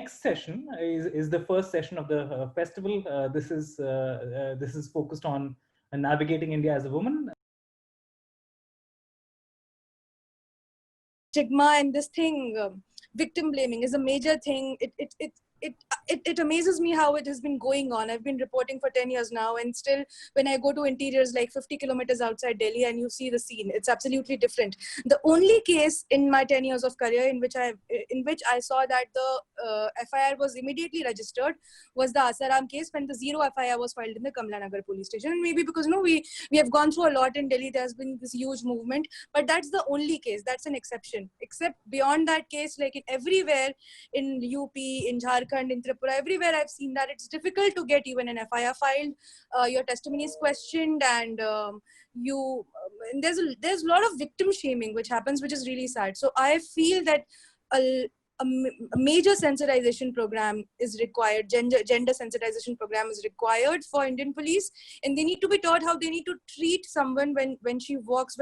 next session is the first session of the festival. This is focused on navigating India as a woman. Stigma and this thing, victim blaming is a major thing. It amazes me how it has been going on. I've been reporting for 10 years now, and still when I go to interiors like 50 kilometers outside Delhi and you see the scene, it's absolutely different. The only case in my 10 years of career in which I saw that the FIR was immediately registered was the Asaram case, when the zero FIR was filed in the Kamla Nagar police station. And maybe because we have gone through a lot in Delhi, there's been this huge movement, but that's the only case. That's an exception. Except beyond that case, like everywhere in UP, in Jharkhand, in Tripura, everywhere I've seen that it's difficult to get even an FIR filed. Your testimony is questioned, and there's a lot of victim shaming which happens, which is really sad. So I feel that a major sensitization program is required. Gender sensitization program is required for Indian police, and they need to be taught how they need to treat someone when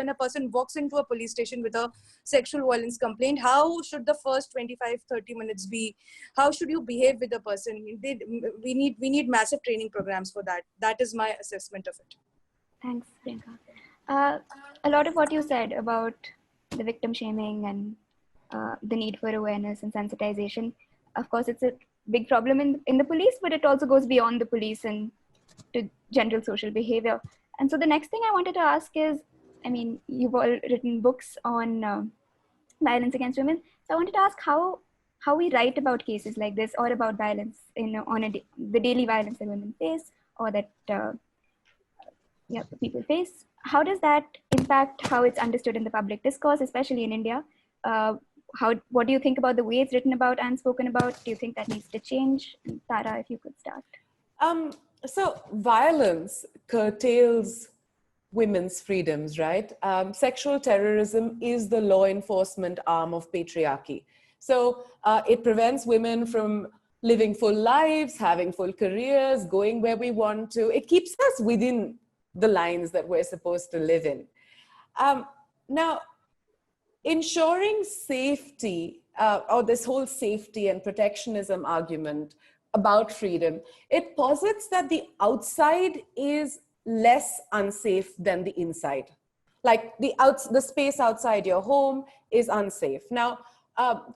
a person walks into a police station with a sexual violence complaint. How should the first 25-30 minutes be? How should you behave with the person? We need massive training programs for that. That is my assessment of it. Thanks, Priyanka. A lot of what you said about the victim shaming and the need for awareness and sensitization. Of course, it's a big problem in the police, but it also goes beyond the police and to general social behavior. And so the next thing I wanted to ask is, I mean, you've all written books on violence against women. So I wanted to ask how we write about cases like this, or about violence the daily violence that women face, or that people face. How does that impact how it's understood in the public discourse, especially in India? What do you think about the way it's written about and spoken about? Do you think that needs to change? Tara, if you could start. So violence curtails women's freedoms, right? Sexual terrorism is the law enforcement arm of patriarchy. So it prevents women from living full lives, having full careers, going where we want to. It keeps us within the lines that we're supposed to live in. Now, ensuring safety, or this whole safety and protectionism argument about freedom, it posits that the outside is less unsafe than the inside. Like the space outside your home is unsafe. Now,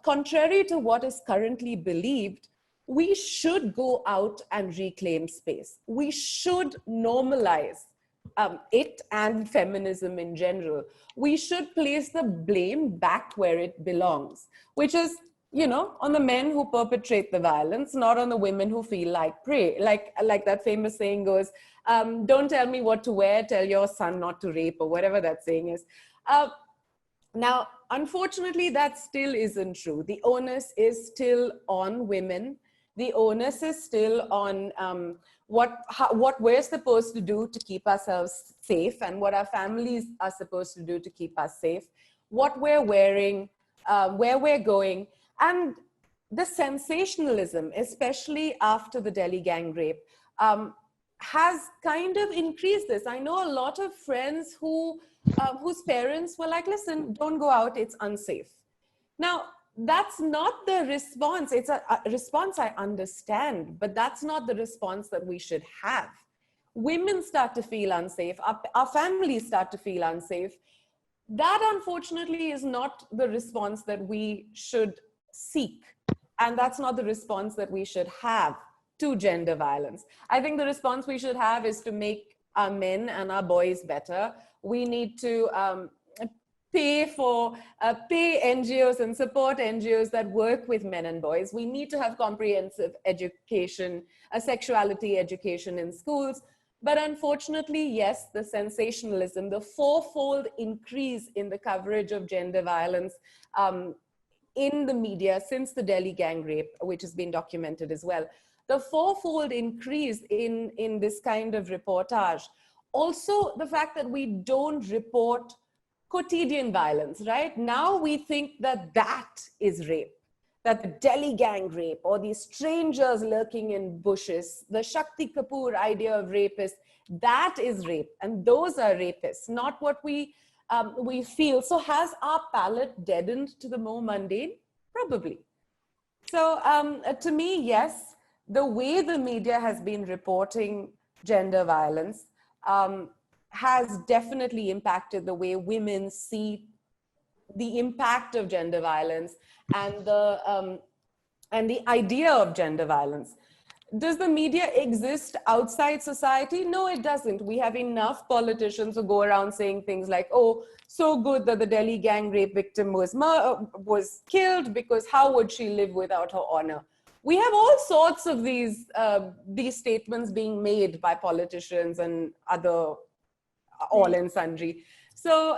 contrary to what is currently believed, we should go out and reclaim space. We should normalize it and feminism in general. We should place the blame back where it belongs, which is, on the men who perpetrate the violence, not on the women who feel like prey. Like that famous saying goes, don't tell me what to wear, tell your son not to rape, or whatever that saying is. Now, unfortunately, that still isn't true. The onus is still on women. The onus is still on what we're supposed to do to keep ourselves safe, and what our families are supposed to do to keep us safe, what we're wearing, where we're going. And the sensationalism, especially after the Delhi gang rape, has kind of increased this. I know a lot of friends whose parents were like, listen, don't go out, it's unsafe. Now, that's not the response. It's a response I understand, but that's not the response that we should have. Women start to feel unsafe. Our families start to feel unsafe. That, unfortunately, is not the response that we should seek. And that's not the response that we should have to gender violence. I think the response we should have is to make our men and our boys better. We need to pay NGOs and support NGOs that work with men and boys. We need to have comprehensive education, sexuality education in schools. But unfortunately, yes, the sensationalism, the fourfold increase in the coverage of gender violence in the media since the Delhi gang rape, which has been documented as well, the fourfold increase in this kind of reportage. Also, the fact that we don't report quotidian violence, right? Now we think that that is rape, that the Delhi gang rape, or these strangers lurking in bushes, the Shakti Kapoor idea of rapist, that is rape. And those are rapists, not what we feel. So has our palate deadened to the more mundane? Probably. So to me, yes, the way the media has been reporting gender violence has definitely impacted the way women see the impact of gender violence and the idea of gender violence. Does the media exist outside society? No, it doesn't. We have enough politicians who go around saying things like, oh, so good that the Delhi gang rape victim was killed, because how would she live without her honor? We have all sorts of these statements being made by politicians and other all and sundry. So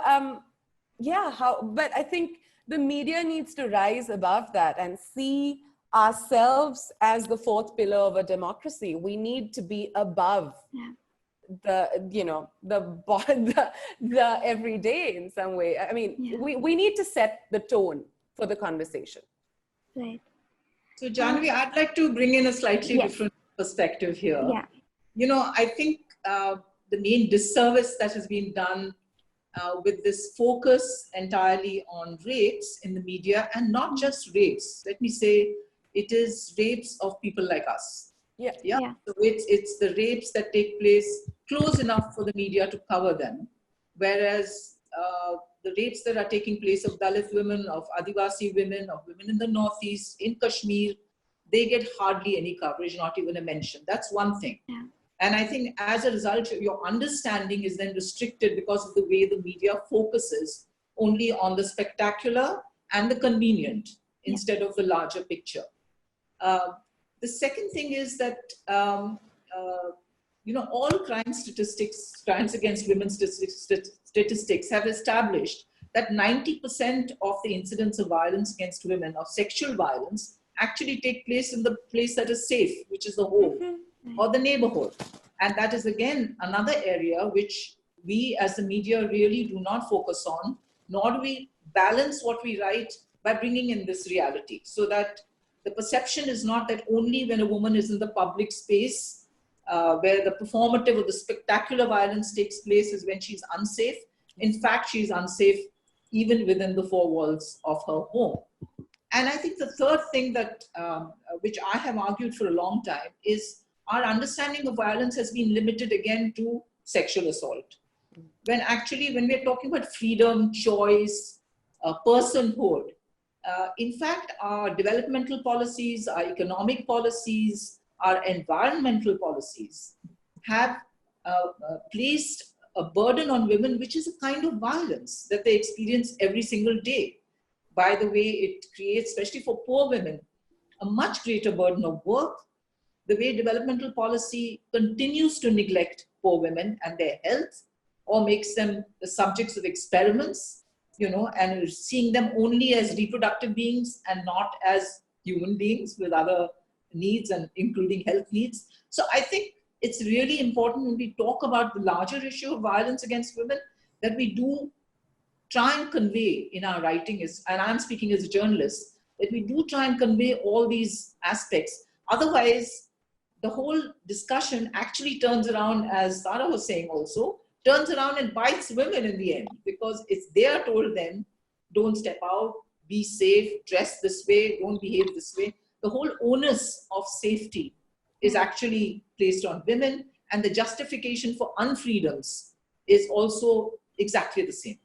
but I think the media needs to rise above that and see ourselves as the fourth pillar of a democracy. We need to be above the everyday in some way. I mean, we need to set the tone for the conversation. Right. So Jahnavi, I'd like to bring in a slightly different perspective here. Yeah. You know, I think the main disservice that has been done with this focus entirely on rapes in the media, and not just rapes. Let me say, it is rapes of people like us. Yeah. So it's the rapes that take place close enough for the media to cover them, whereas the rapes that are taking place of Dalit women, of Adivasi women, of women in the Northeast, in Kashmir, they get hardly any coverage, not even a mention. That's one thing. Yeah. And I think as a result, your understanding is then restricted because of the way the media focuses only on the spectacular and the convenient instead of the larger picture. The second thing is that, all crime statistics, crimes against women statistics have established that 90% of the incidents of violence against women, of sexual violence, actually take place in the place that is safe, which is the home or the neighborhood. And that is, again, another area which we as the media really do not focus on, nor do we balance what we write by bringing in this reality, so that the perception is not that only when a woman is in the public space where the performative or the spectacular violence takes place is when she's unsafe. In fact, she's unsafe even within the four walls of her home. And I think the third thing that, which I have argued for a long time, is our understanding of violence has been limited again to sexual assault. When actually, when we're talking about freedom, choice, personhood, in fact, our developmental policies, our economic policies, our environmental policies have placed a burden on women, which is a kind of violence that they experience every single day. By the way, it creates, especially for poor women, a much greater burden of work. The way developmental policy continues to neglect poor women and their health, or makes them the subjects of experiments, and seeing them only as reproductive beings and not as human beings with other needs, and including health needs. So I think it's really important when we talk about the larger issue of violence against women, that we do try and convey in our writing, and I'm speaking as a journalist, that we do try and convey all these aspects. Otherwise, the whole discussion actually turns around, as Sara was saying also, turns around and bites women in the end, because they are told then, don't step out, be safe, dress this way, don't behave this way. The whole onus of safety is actually placed on women, and the justification for unfreedoms is also exactly the same.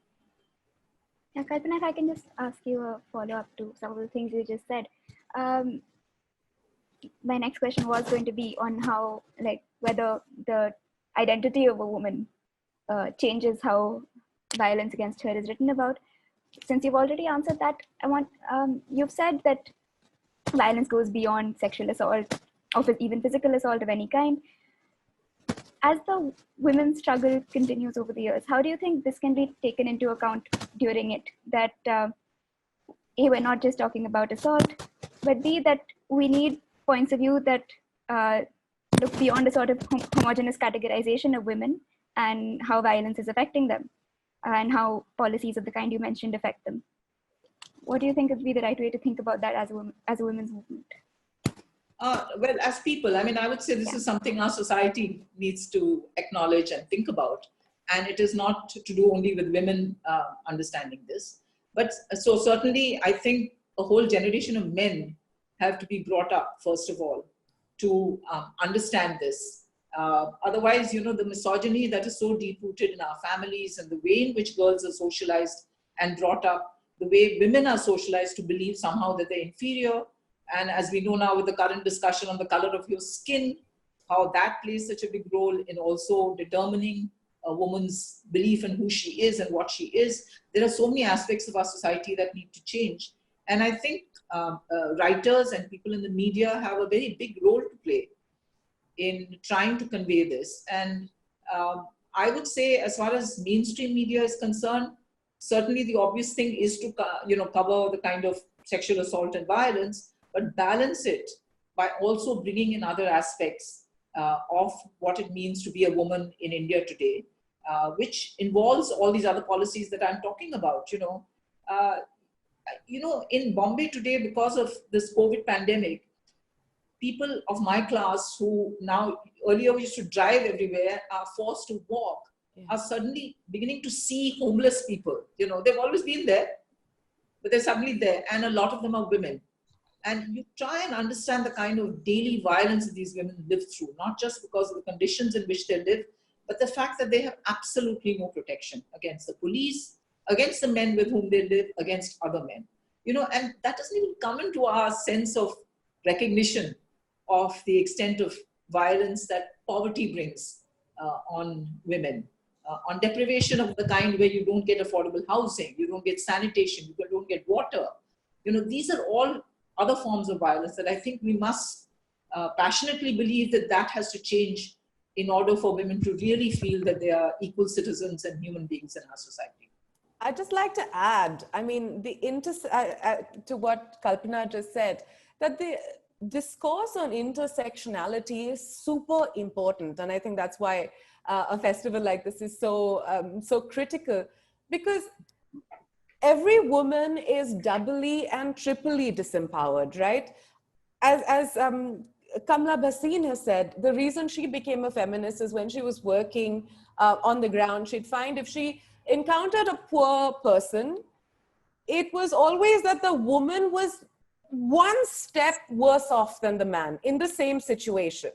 Yeah, Kalpana, if I can just ask you a follow-up to some of the things you just said. My next question was going to be on how, whether the identity of a woman changes how violence against her is written about. Since you've already answered that, you've said that violence goes beyond sexual assault, or even physical assault of any kind. As the women's struggle continues over the years, how do you think this can be taken into account during it? That A, we're not just talking about assault, but B, that we need points of view that look beyond a sort of homogeneous categorization of women and how violence is affecting them, and how policies of the kind you mentioned affect them. What do you think would be the right way to think about that as a women's movement? Well, as people, I would say this is something our society needs to acknowledge and think about. And it is not to do only with women understanding this. But so certainly, I think a whole generation of men have to be brought up, first of all, to understand this. Otherwise, the misogyny that is so deep-rooted in our families and the way in which girls are socialized and brought up, the way women are socialized to believe somehow that they're inferior. And as we know now with the current discussion on the color of your skin, how that plays such a big role in also determining a woman's belief in who she is and what she is. There are so many aspects of our society that need to change. And I think writers and people in the media have a very big role to play in trying to convey this. And I would say, as far as mainstream media is concerned, certainly the obvious thing is to cover the kind of sexual assault and violence, but balance it by also bringing in other aspects of what it means to be a woman in India today, which involves all these other policies that I'm talking about. In Bombay today, because of this COVID pandemic, people of my class who now earlier used to drive everywhere are forced to walk, are suddenly beginning to see homeless people. They've always been there, but they're suddenly there, and a lot of them are women. And you try and understand the kind of daily violence that these women live through, not just because of the conditions in which they live, but the fact that they have absolutely no protection against the police, against the men with whom they live, against other men. And that doesn't even come into our sense of recognition of the extent of violence that poverty brings on women, on deprivation of the kind where you don't get affordable housing, you don't get sanitation, you don't get water. These are all other forms of violence that I think we must passionately believe that has to change in order for women to really feel that they are equal citizens and human beings in our society. I'd just like to add, I mean, to what Kalpana just said, that the discourse on intersectionality is super important. And I think that's why a festival like this is so critical, because every woman is doubly and triply disempowered, right? As Kamla Bhasin has said, the reason she became a feminist is when she was working on the ground, she'd find if she encountered a poor person, it was always that the woman was one step worse off than the man in the same situation.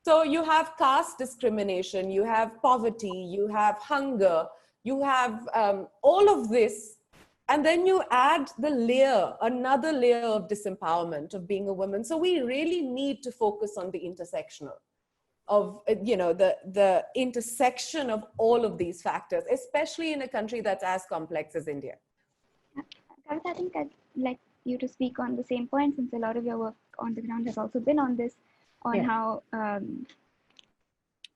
So you have caste discrimination, you have poverty, you have hunger, you have all of this. And then you add another layer of disempowerment of being a woman. So we really need to focus on the intersectional of, the intersection of all of these factors, especially in a country that's as complex as India. Kavita, I think I'd like you to speak on the same point, since a lot of your work on the ground has also been on this, how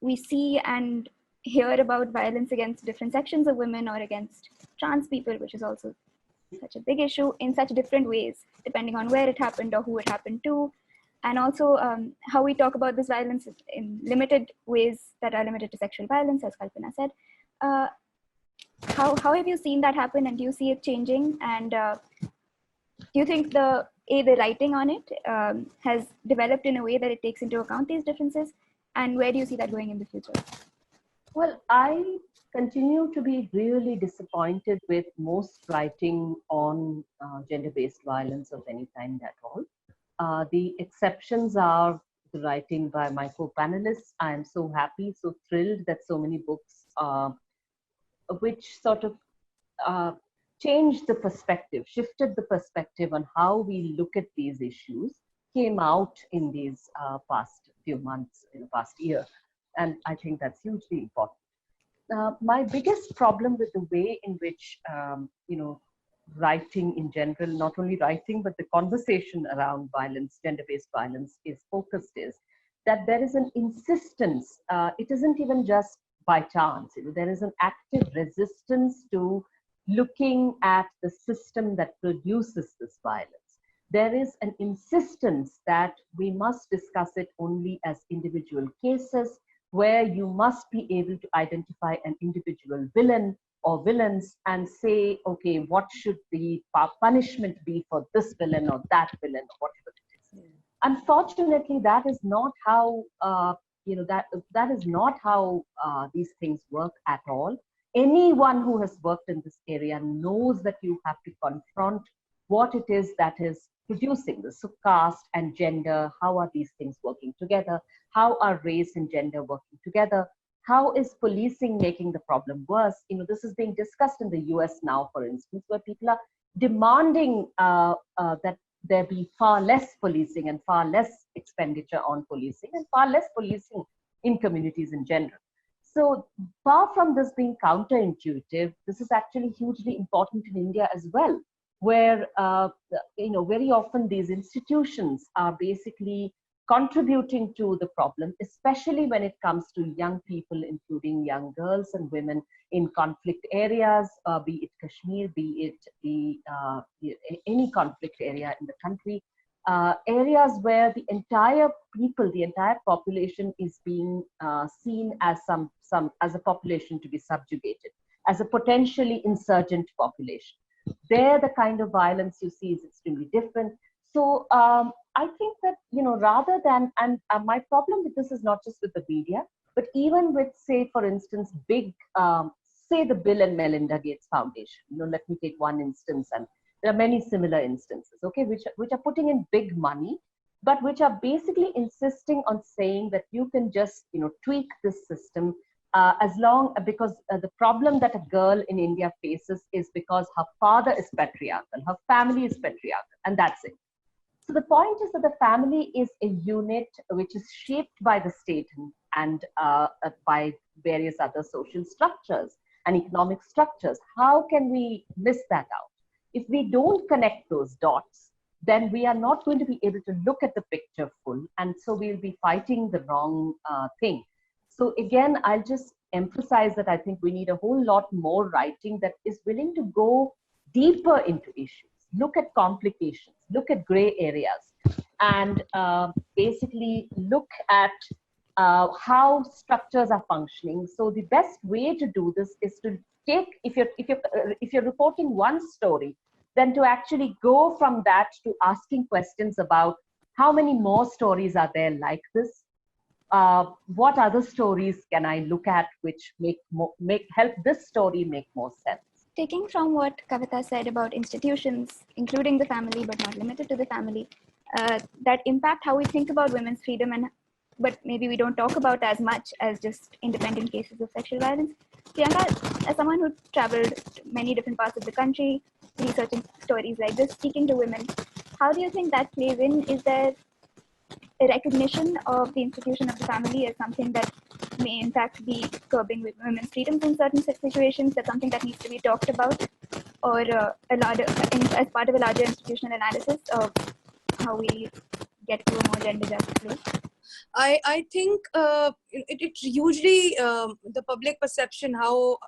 we see and hear about violence against different sections of women or against trans people, which is also such a big issue, in such different ways, depending on where it happened or who it happened to. And also how we talk about this violence in limited ways that are limited to sexual violence, as Kalpana said. How have you seen that happen, and do you see it changing? And do you think the writing on it has developed in a way that it takes into account these differences? And where do you see that going in the future? Well, I continue to be really disappointed with most writing on gender-based violence of any kind at all. The exceptions are the writing by my co-panelists. I am so happy, so thrilled that so many books which sort of changed the perspective, shifted the perspective on how we look at these issues, came out in these past few months, in the past year. And I think that's hugely important. My biggest problem with the way in which, writing in general, not only writing, but the conversation around violence, gender-based violence is focused is that there is an insistence. It isn't even just by chance. There is an active resistance to looking at the system that produces this violence. There is an insistence that we must discuss it only as individual cases, where you must be able to identify an individual villain or villains and say, okay, what should the punishment be for this villain or that villain, or whatever it is. Unfortunately, that is not how that is not how these things work at all. Anyone who has worked in this area knows that you have to confront what it is that is producing this. So caste and gender, how are these things working together? How are race and gender working together? How is policing making the problem worse? This is being discussed in the US now, for instance, where people are demanding that there be far less policing and far less expenditure on policing and far less policing in communities in general. So far from this being counterintuitive, this is actually hugely important in India as well, where very often these institutions are basically contributing to the problem, especially when it comes to young people, including young girls and women in conflict areas, be it Kashmir, be it any conflict area in the country, areas where the entire people, the entire population is being seen as as a population to be subjugated, as a potentially insurgent population. There, the kind of violence you see is extremely different. So I think that, rather than, and my problem with this is not just with the media, but even with, say, for instance, big, say the Bill and Melinda Gates Foundation. Let me take one instance, and there are many similar instances, okay, which are putting in big money, but which are basically insisting on saying that you can just, tweak this system because the problem that a girl in India faces is because her father is patriarchal, her family is patriarchal, and that's it. So the point is that the family is a unit which is shaped by the state and by various other social structures and economic structures. How can we miss that out? If we don't connect those dots, then we are not going to be able to look at the picture full, and so we'll be fighting the wrong thing. So again, I'll just emphasize that I think we need a whole lot more writing that is willing to go deeper into issues, look at complications, look at gray areas, and basically look at how structures are functioning. So the best way to do this is to take, if you're reporting one story, then to actually go from that to asking questions about how many more stories are there like this. What other stories can I look at which help this story make more sense? Taking from what Kavita said about institutions, including the family, but not limited to the family, that impact how we think about women's freedom, but maybe we don't talk about as much as just independent cases of sexual violence. Priyanka, as someone who traveled to many different parts of the country, researching stories like this, speaking to women, how do you think that plays in? Is there a recognition of the institution of the family as something that may in fact be curbing women's freedoms in certain situations? That's something that needs to be talked about, or as part of a larger institutional analysis of how we get to a more gender just place? I think it usually the public perception, how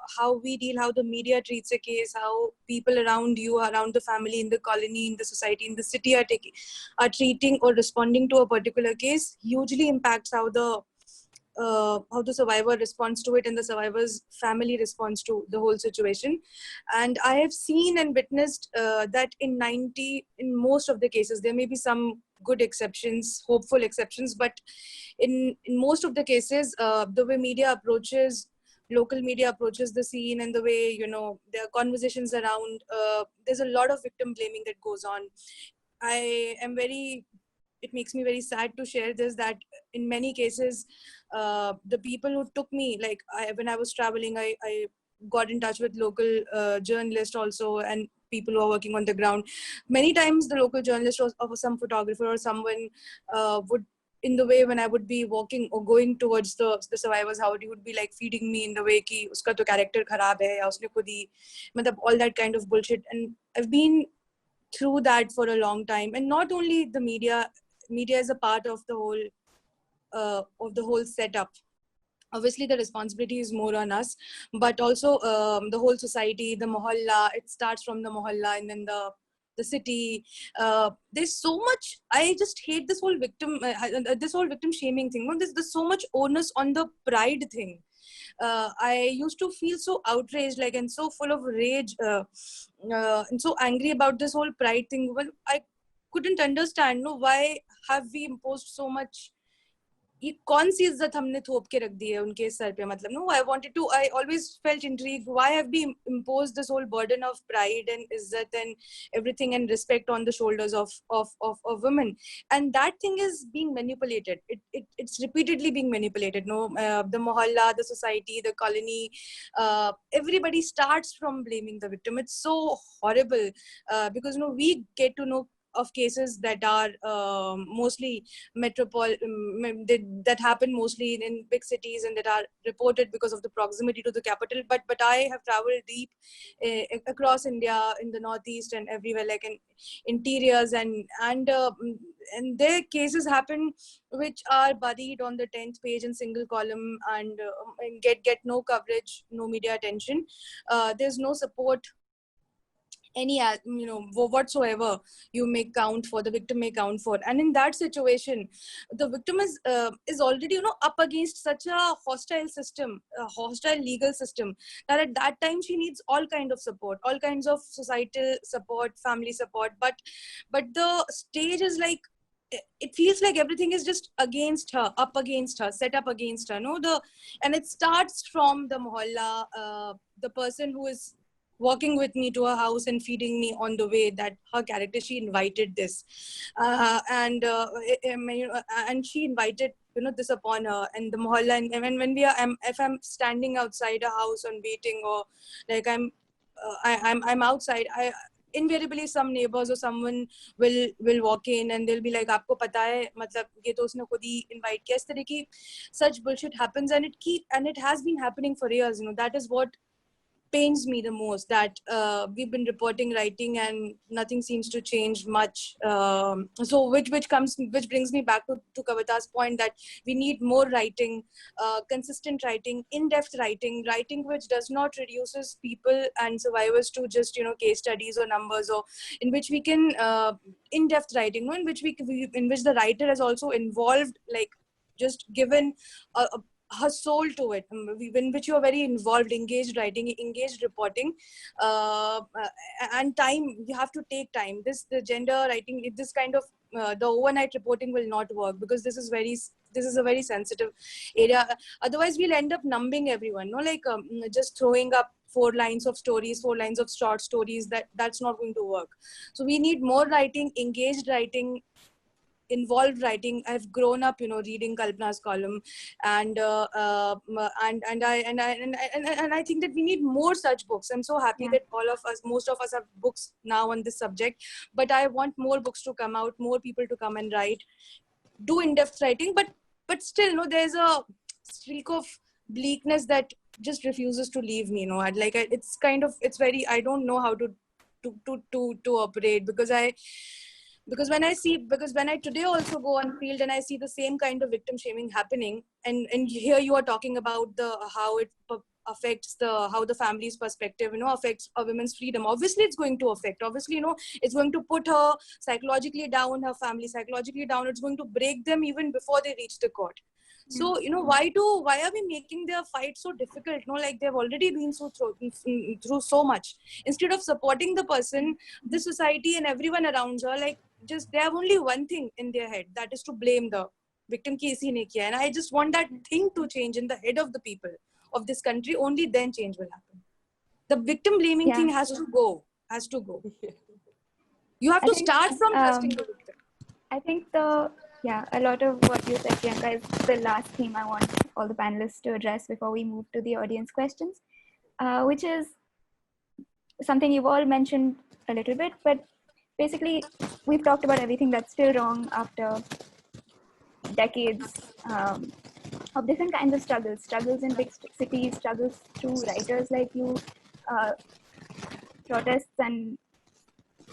we deal, how the media treats a case, how people around you, around the family, in the colony, in the society, in the city are treating or responding to a particular case, hugely impacts how the survivor responds to it and the survivor's family responds to the whole situation. And I have seen and witnessed that in most of the cases, there may be some good exceptions, hopeful exceptions, but in most of the cases, the way local media approaches the scene, and the way, there are conversations around, there's a lot of victim blaming that goes on. It makes me very sad to share this, that in many cases, the people who took me, when I was traveling, I got in touch with local journalists also, and people who are working on the ground. Many times the local journalist or some photographer or someone would, in the way when I would be walking or going towards the survivor's house, he would be like feeding me in the way ki uska to character kharab hai, ya usne khud hi, all that kind of bullshit. And I've been through that for a long time. And not only the media is a part of the whole setup. Obviously the responsibility is more on us, but also the whole society, the mohalla, it starts from the mohalla, and then the city. There's so much. I just hate this whole victim shaming thing. There's so much onus on the pride thing. I used to feel so outraged, and so full of rage, and so angry about this whole pride thing. Well, I couldn't understand, why have we imposed so much ये कौन सी इज्जत हमने थोप के रख दी है उनके sir पे, मतलब no, I always felt intrigued, why have we imposed this whole burden of pride and izzat and everything and respect on the shoulders of women, and that thing is being manipulated. It's repeatedly being manipulated. The mohalla, the society, the colony, everybody starts from blaming the victim. It's so horrible, because we get to know of cases that are mostly that happen mostly in big cities and that are reported because of the proximity to the capital. But I have traveled deep across India, in the northeast and everywhere, like in interiors, and their cases happen which are buried on the 10th page in single column, and get no coverage, no media attention. There's no support, any whatsoever you may count for, the victim may count for. And in that situation, the victim is already up against such a hostile system, a hostile legal system, that at that time she needs all kind of support, all kinds of societal support, family support. But the stage is like, it feels like everything is just against her, up against her, set up against her. And it starts from the mohalla, the person who is walking with me to her house and feeding me on the way, that her character, she invited this, and she invited this upon her. And the mohalla, and when we are, if I'm standing outside a house and waiting, or like I'm outside, invariably some neighbors or someone will walk in and they'll be like, "Aapko pata hai, matlab ye to usne khud hi invite kiya." Is tarah ki such bullshit happens, and it has been happening for years. That is what pains me the most, that we've been reporting, writing, and nothing seems to change much. So which brings me back to Kavita's point, that we need more writing, consistent writing, in-depth writing which does not reduces people and survivors to just case studies or numbers, or in which we can in-depth writing, in which the writer has also involved, like just given her soul to it, in which you are very involved, engaged writing, engaged reporting, and time. You have to take time. The gender writing, this kind of the overnight reporting will not work, because this is a very sensitive area. Otherwise we'll end up numbing everyone, just throwing up 4 lines of stories, 4 lines of short stories. That's not going to work. So we need more writing, engaged writing, involved writing. I've grown up reading Kalpana's column, and I think that we need more such books. I'm so happy that most of us have books now on this subject, but I want more books to come out, more people to come and write, do in-depth writing, but still there's a streak of bleakness that just refuses to leave me. It's very, I don't know how to operate, because when I today also go on field and I see the same kind of victim shaming happening, and here you are talking about how it affects how the family's perspective affects a woman's freedom. Obviously it's going to affect, it's going to put her psychologically down, her family psychologically down. It's going to break them even before they reach the court. So why are we making their fight so difficult? They've already been through so much. Instead of supporting the person, the society and everyone around her, just they have only one thing in their head, that is to blame the victim ki isi ne kiya. And I just want that thing to change in the head of the people of this country. Only then change will happen. The victim blaming thing has to go. You have to start from trusting the victim. I think a lot of what you said, Priyanka, is the last theme I want all the panelists to address before we move to the audience questions, which is something you've all mentioned a little bit, but basically we've talked about everything that's still wrong after decades of different kinds of struggles in big cities, struggles through writers like you, protests and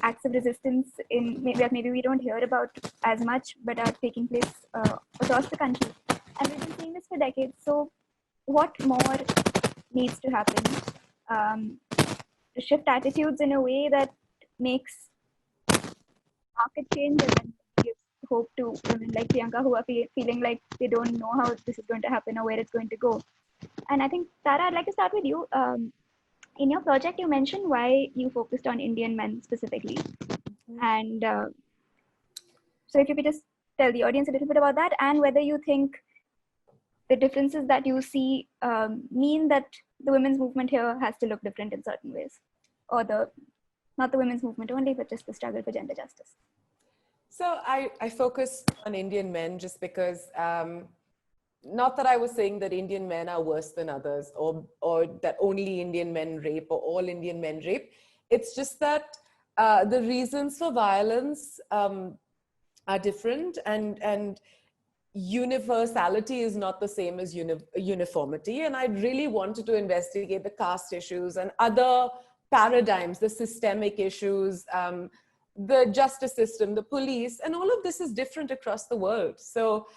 acts of resistance maybe we don't hear about as much, but are taking place across the country. And we've been seeing this for decades. So what more needs to happen to shift attitudes in a way that makes market change and then gives hope to women like Priyanka, who are feeling like they don't know how this is going to happen or where it's going to go. And I think, Tara, I'd like to start with you. In your project, you mentioned why you focused on Indian men specifically. And so if you could just tell the audience a little bit about that, and whether you think the differences that you see mean that the women's movement here has to look different in certain ways, or not the women's movement only, but just the struggle for gender justice? So I focus on Indian men just because, not that I was saying that Indian men are worse than others, or that only Indian men rape or all Indian men rape. It's just that the reasons for violence are different, and universality is not the same as uniformity. And I really wanted to investigate the caste issues and other paradigms, the systemic issues, the justice system, the police, and all of this is different across the world. So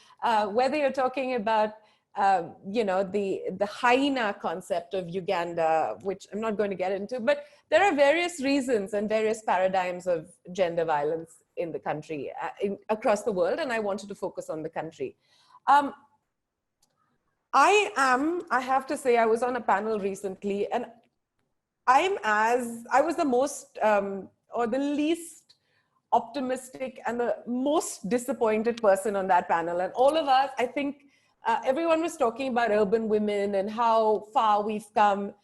whether you're talking about, the hyena concept of Uganda, which I'm not going to get into, but there are various reasons and various paradigms of gender violence in the country, across the world, and I wanted to focus on the country. I have to say, I was on a panel recently, and I was the most, or the least optimistic and the most disappointed person on that panel. And all of us, I think, everyone was talking about urban women and how far we've come.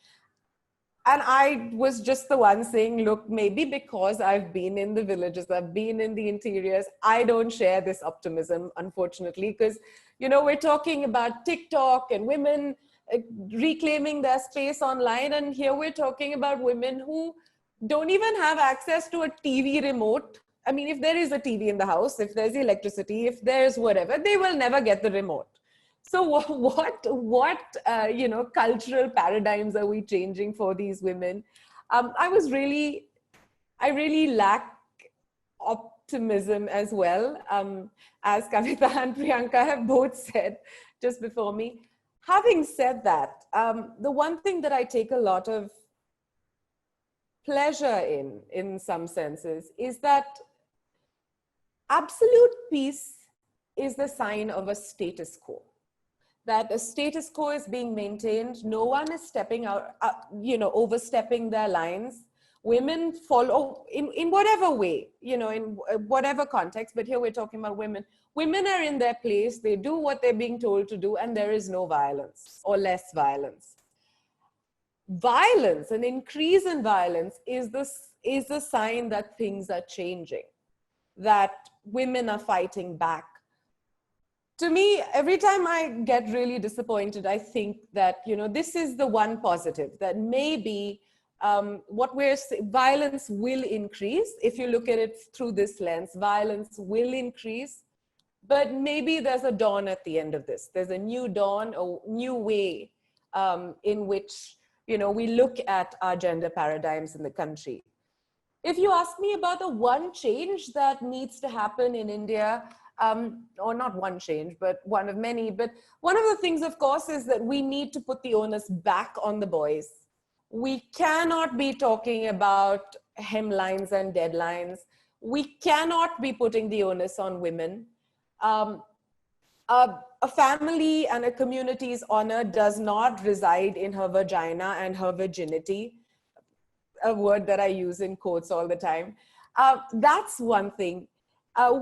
And I was just the one saying, look, maybe because I've been in the villages, I've been in the interiors, I don't share this optimism, unfortunately, because, we're talking about TikTok and women reclaiming their space online. And here we're talking about women who don't even have access to a TV remote. I mean, if there is a TV in the house, if there's electricity, if there's whatever, they will never get the remote. So what cultural paradigms are we changing for these women? I really lack optimism as well, as Kavita and Priyanka have both said just before me. Having said that, the one thing that I take a lot of pleasure in some senses, is that absolute peace is the sign of a status quo. That a status quo is being maintained. No one is stepping out, overstepping their lines. Women follow in whatever way, in whatever context, but here we're talking about women. Women are in their place, they do what they're being told to do, and there is no violence or less violence. Violence, an increase in violence, is the sign that things are changing, that women are fighting back. To me, every time I get really disappointed, I think that, this is the one positive, that maybe violence will increase. If you look at it through this lens, violence will increase, but maybe there's a dawn at the end of this. There's a new dawn, a new way in which, we look at our gender paradigms in the country. If you ask me about the one change that needs to happen in India, or not one change, but one of many. But one of the things, of course, is that we need to put the onus back on the boys. We cannot be talking about hemlines and deadlines. We cannot be putting the onus on women. A family and a community's honor does not reside in her vagina and her virginity, a word that I use in quotes all the time. That's one thing.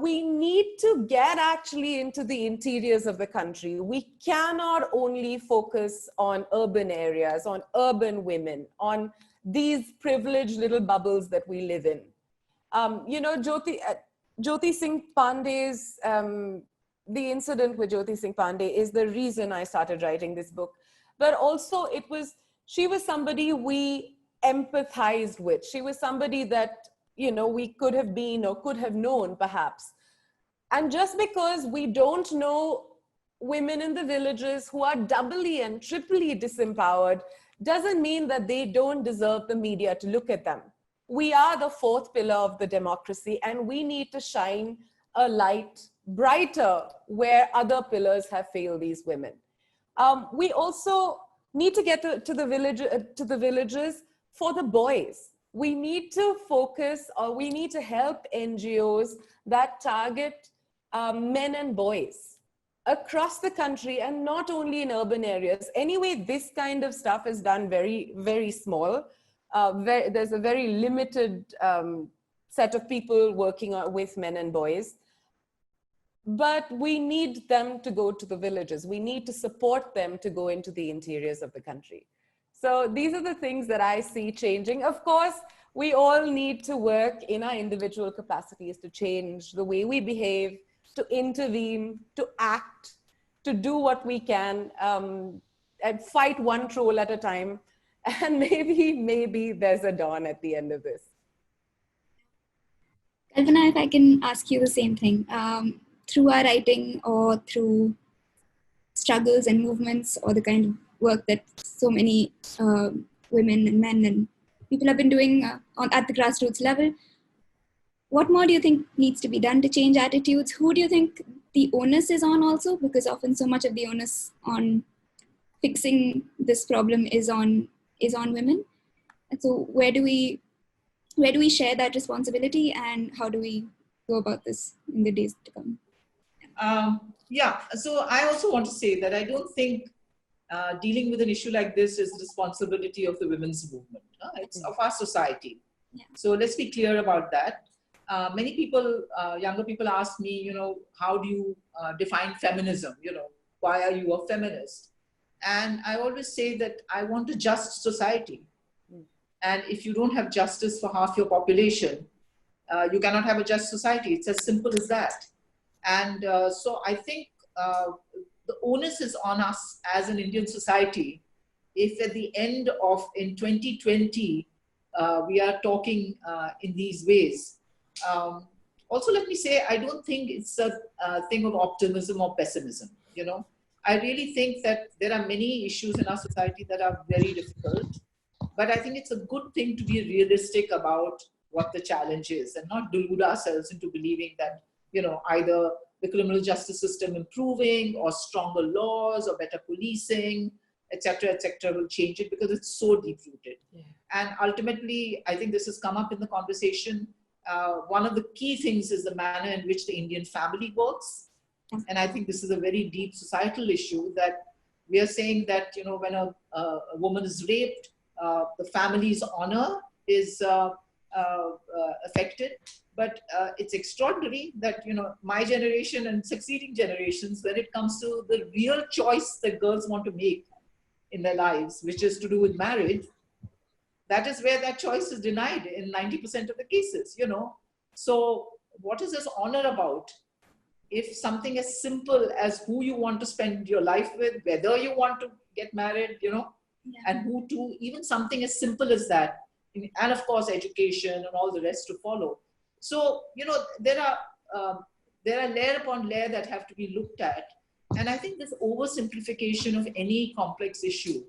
We need to get actually into the interiors of the country. We cannot only focus on urban areas, on urban women, on these privileged little bubbles that we live in. Jyoti Singh Pandey's, the incident with Jyoti Singh Pandey is the reason I started writing this book. But also she was somebody we empathized with. She was somebody that we could have been or could have known perhaps. And just because we don't know women in the villages who are doubly and triply disempowered doesn't mean that they don't deserve the media to look at them. We are the fourth pillar of the democracy, and we need to shine a light brighter where other pillars have failed these women. We also need to get to the villages for the boys. We need to focus, or we need to help NGOs that target men and boys across the country, and not only in urban areas. Anyway, this kind of stuff is done very, very small. There's a very limited set of people working with men and boys. but we need them to go to the villages. We need to support them to go into the interiors of the country. So these are the things that I see changing. Of course, we all need to work in our individual capacities to change the way we behave, to intervene, to act, to do what we can, and fight one troll at a time. And maybe there's a dawn at the end of this. Kalpana, if I can ask you the same thing, through our writing or through struggles and movements or the kind of work that so many women and men and people have been doing at the grassroots level, what more do you think needs to be done to change attitudes? Who do you think the onus is on also? Because often so much of the onus on fixing this problem is on women. And so where do we share that responsibility, and how do we go about this in the days to come? Yeah, so I also want to say that I don't think dealing with an issue like this is the responsibility of the women's movement. It's of our society. Yeah. So let's be clear about that. Many people, younger people ask me, how do you define feminism? Why are you a feminist? And I always say that I want a just society. And if you don't have justice for half your population, you cannot have a just society. It's as simple as that. And so I think the onus is on us as an Indian society. If at the end of, in 2020, we are talking in these ways. Also, let me say, I don't think it's a thing of optimism or pessimism. I really think that there are many issues in our society that are very difficult. But I think it's a good thing to be realistic about what the challenge is and not delude ourselves into believing that, either the criminal justice system improving or stronger laws or better policing, et cetera, will change it, because it's so deep-rooted. Yeah. And ultimately, I think this has come up in the conversation. One of the key things is the manner in which the Indian family works. And I think this is a very deep societal issue, that we are saying that, when a woman is raped, the family's honor is affected. But it's extraordinary that, my generation and succeeding generations, when it comes to the real choice that girls want to make in their lives, which is to do with marriage, that is where that choice is denied in 90% of the cases, So what is this honor about? If something as simple as who you want to spend your life with, whether you want to get married, yeah. And who to, even something as simple as that, and of course education and all the rest to follow. So, there are layer upon layer that have to be looked at. And I think this oversimplification of any complex issue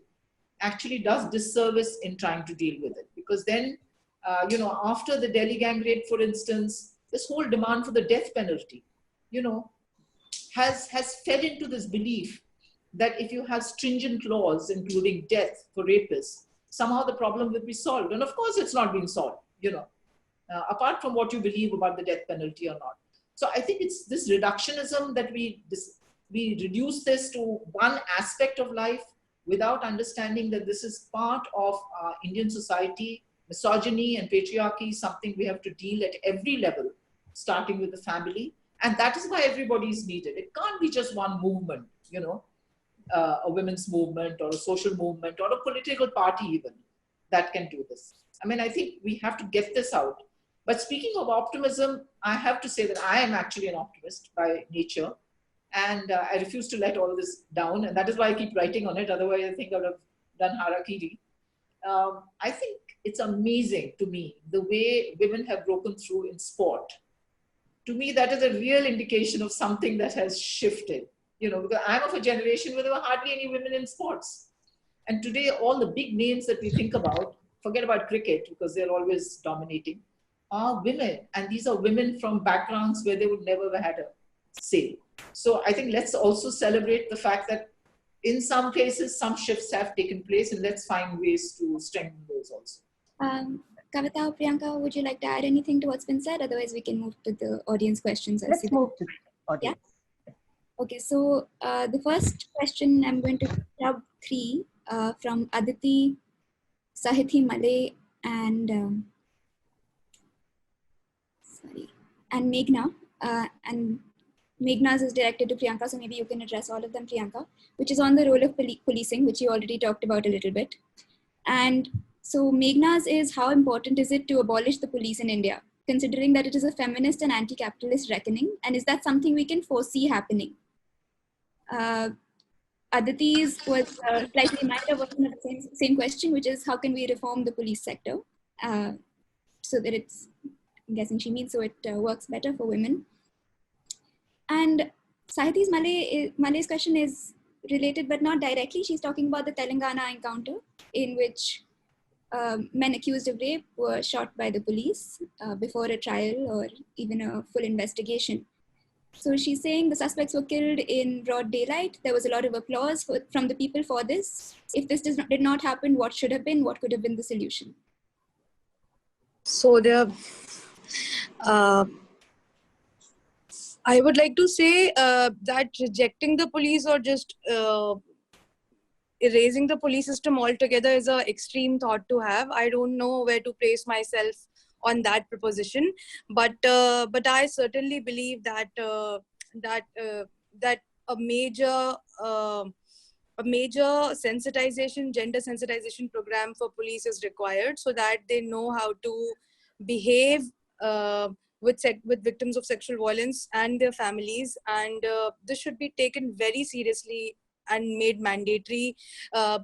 actually does disservice in trying to deal with it. Because then, after the Delhi gang raid, for instance, this whole demand for the death penalty, has fed into this belief that if you have stringent laws, including death for rapists, somehow the problem will be solved. And of course, it's not being solved, apart from what you believe about the death penalty or not. So I think it's this reductionism that we reduce this to one aspect of life without understanding that this is part of Indian society. Misogyny and patriarchy is something we have to deal at every level, starting with the family. And that is why everybody is needed. It can't be just one movement, a women's movement or a social movement or a political party even that can do this. I mean, I think we have to get this out. But speaking of optimism, I have to say that I am actually an optimist by nature. And I refuse to let all of this down. And that is why I keep writing on it. Otherwise, I think I would have done harakiri. I think it's amazing to me the way women have broken through in sport. To me, that is a real indication of something that has shifted. Because I'm of a generation where there were hardly any women in sports. And today, all the big names that we think about, forget about cricket because they're always dominating, are women. And these are women from backgrounds where they would never have had a say. So I think let's also celebrate the fact that in some cases, some shifts have taken place, and let's find ways to strengthen those also. Kavita or Priyanka, would you like to add anything to what's been said? Otherwise, we can move to the audience questions. Let's move to the audience. Yeah? Okay, so the first question, I'm going to grab 3 from Aditi, Sahithi Malay, and Meghna. And Meghna's is directed to Priyanka, so maybe you can address all of them, Priyanka, which is on the role of policing, which you already talked about a little bit. And so Meghna's is how important is it to abolish the police in India, considering that it is a feminist and anti-capitalist reckoning, and is that something we can foresee happening? Aditi's was slightly minor version of the same question, which is how can we reform the police sector so that it's, I'm guessing she means so it works better for women. And Sahiti's Malay's question is related, but not directly. She's talking about the Telangana encounter in which men accused of rape were shot by the police before a trial or even a full investigation. So she's saying the suspects were killed in broad daylight. There was a lot of applause from the people for this. If this did not happen, what should have been? What could have been the solution? So I would like to say that rejecting the police or just erasing the police system altogether is an extreme thought to have. I don't know where to place myself on that proposition, but I certainly believe that that a major sensitization, gender sensitization program for police is required, so that they know how to behave with victims of sexual violence and their families, and this should be taken very seriously and made mandatory.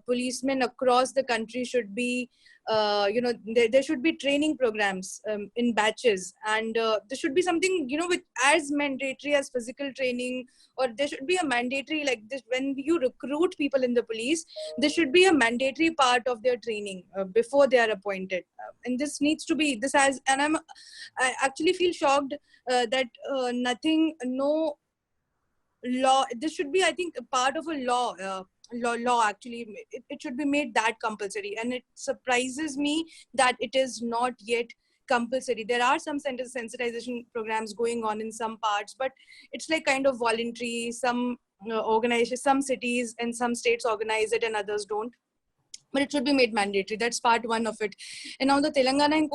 Policemen across the country should be, there should be training programs in batches, and there should be something, with as mandatory as physical training, or there should be a mandatory like this when you recruit people in the police. There should be a mandatory part of their training before they are appointed, and this needs to be and I actually feel shocked that no law, this should be, I think, a part of a law actually. It should be made that compulsory, and it surprises me that it is not yet compulsory. There are some sensitization programs going on in some parts, but it's like kind of voluntary. Some organizations, some cities and some states organize it and others don't, but it should be made mandatory. That's part one of it. And now the Telangana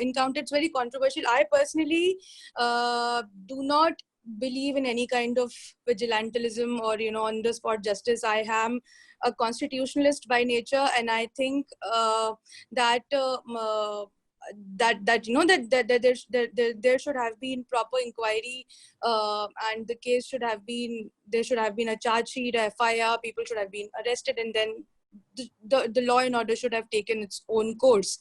encounter, it's very controversial. I personally do not believe in any kind of vigilantism or on the spot justice. I am a constitutionalist by nature, and I think that there should have been proper inquiry, and the case should have been, there should have been a charge sheet, a FIR, people should have been arrested, and then the law and order should have taken its own course.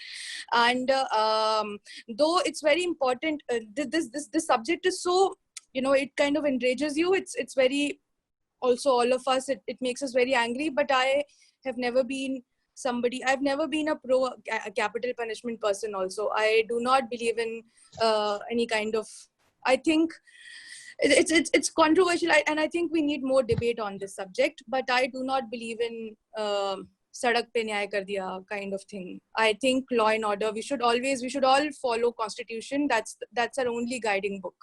And though it's very important, this subject is so, it kind of enrages you. It's very, also all of us, it makes us very angry. But I have never been I've never been a pro capital punishment person also. I do not believe in any kind of, I think it's controversial, and I think we need more debate on this subject, but I do not believe in sadak pe nyay kar diya kind of thing. I think law and order, we should all follow constitution. That's our only guiding book.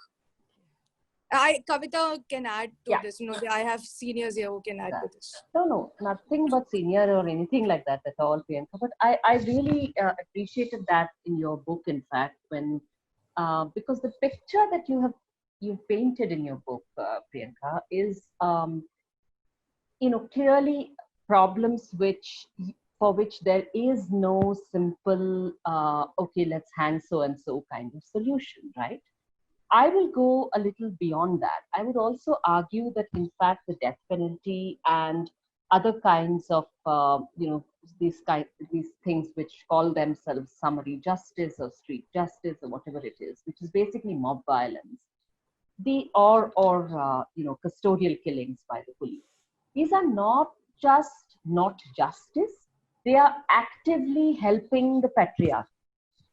Kavita can add to this. I have seniors here who can add to this. No, nothing but senior or anything like that at all, Priyanka. But I really appreciated that in your book, in fact, when because the picture that you painted in your book, Priyanka, is clearly problems for which there is no simple okay, let's hang so and so kind of solution, right? I will go a little beyond that. I would also argue that, in fact, the death penalty and other kinds of, these things which call themselves summary justice or street justice or whatever it is, which is basically mob violence, or custodial killings by the police. These are not just not justice; they are actively helping the patriarchy.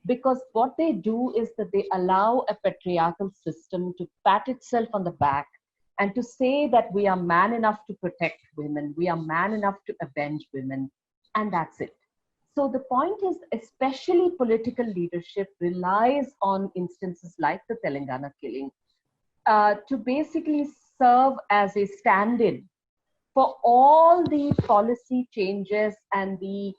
Because what they do is that they allow a patriarchal system to pat itself on the back and to say that we are man enough to protect women, we are man enough to avenge women, and that's it. So the point is, especially political leadership relies on instances like the Telangana killing to basically serve as a stand-in for all the policy changes and the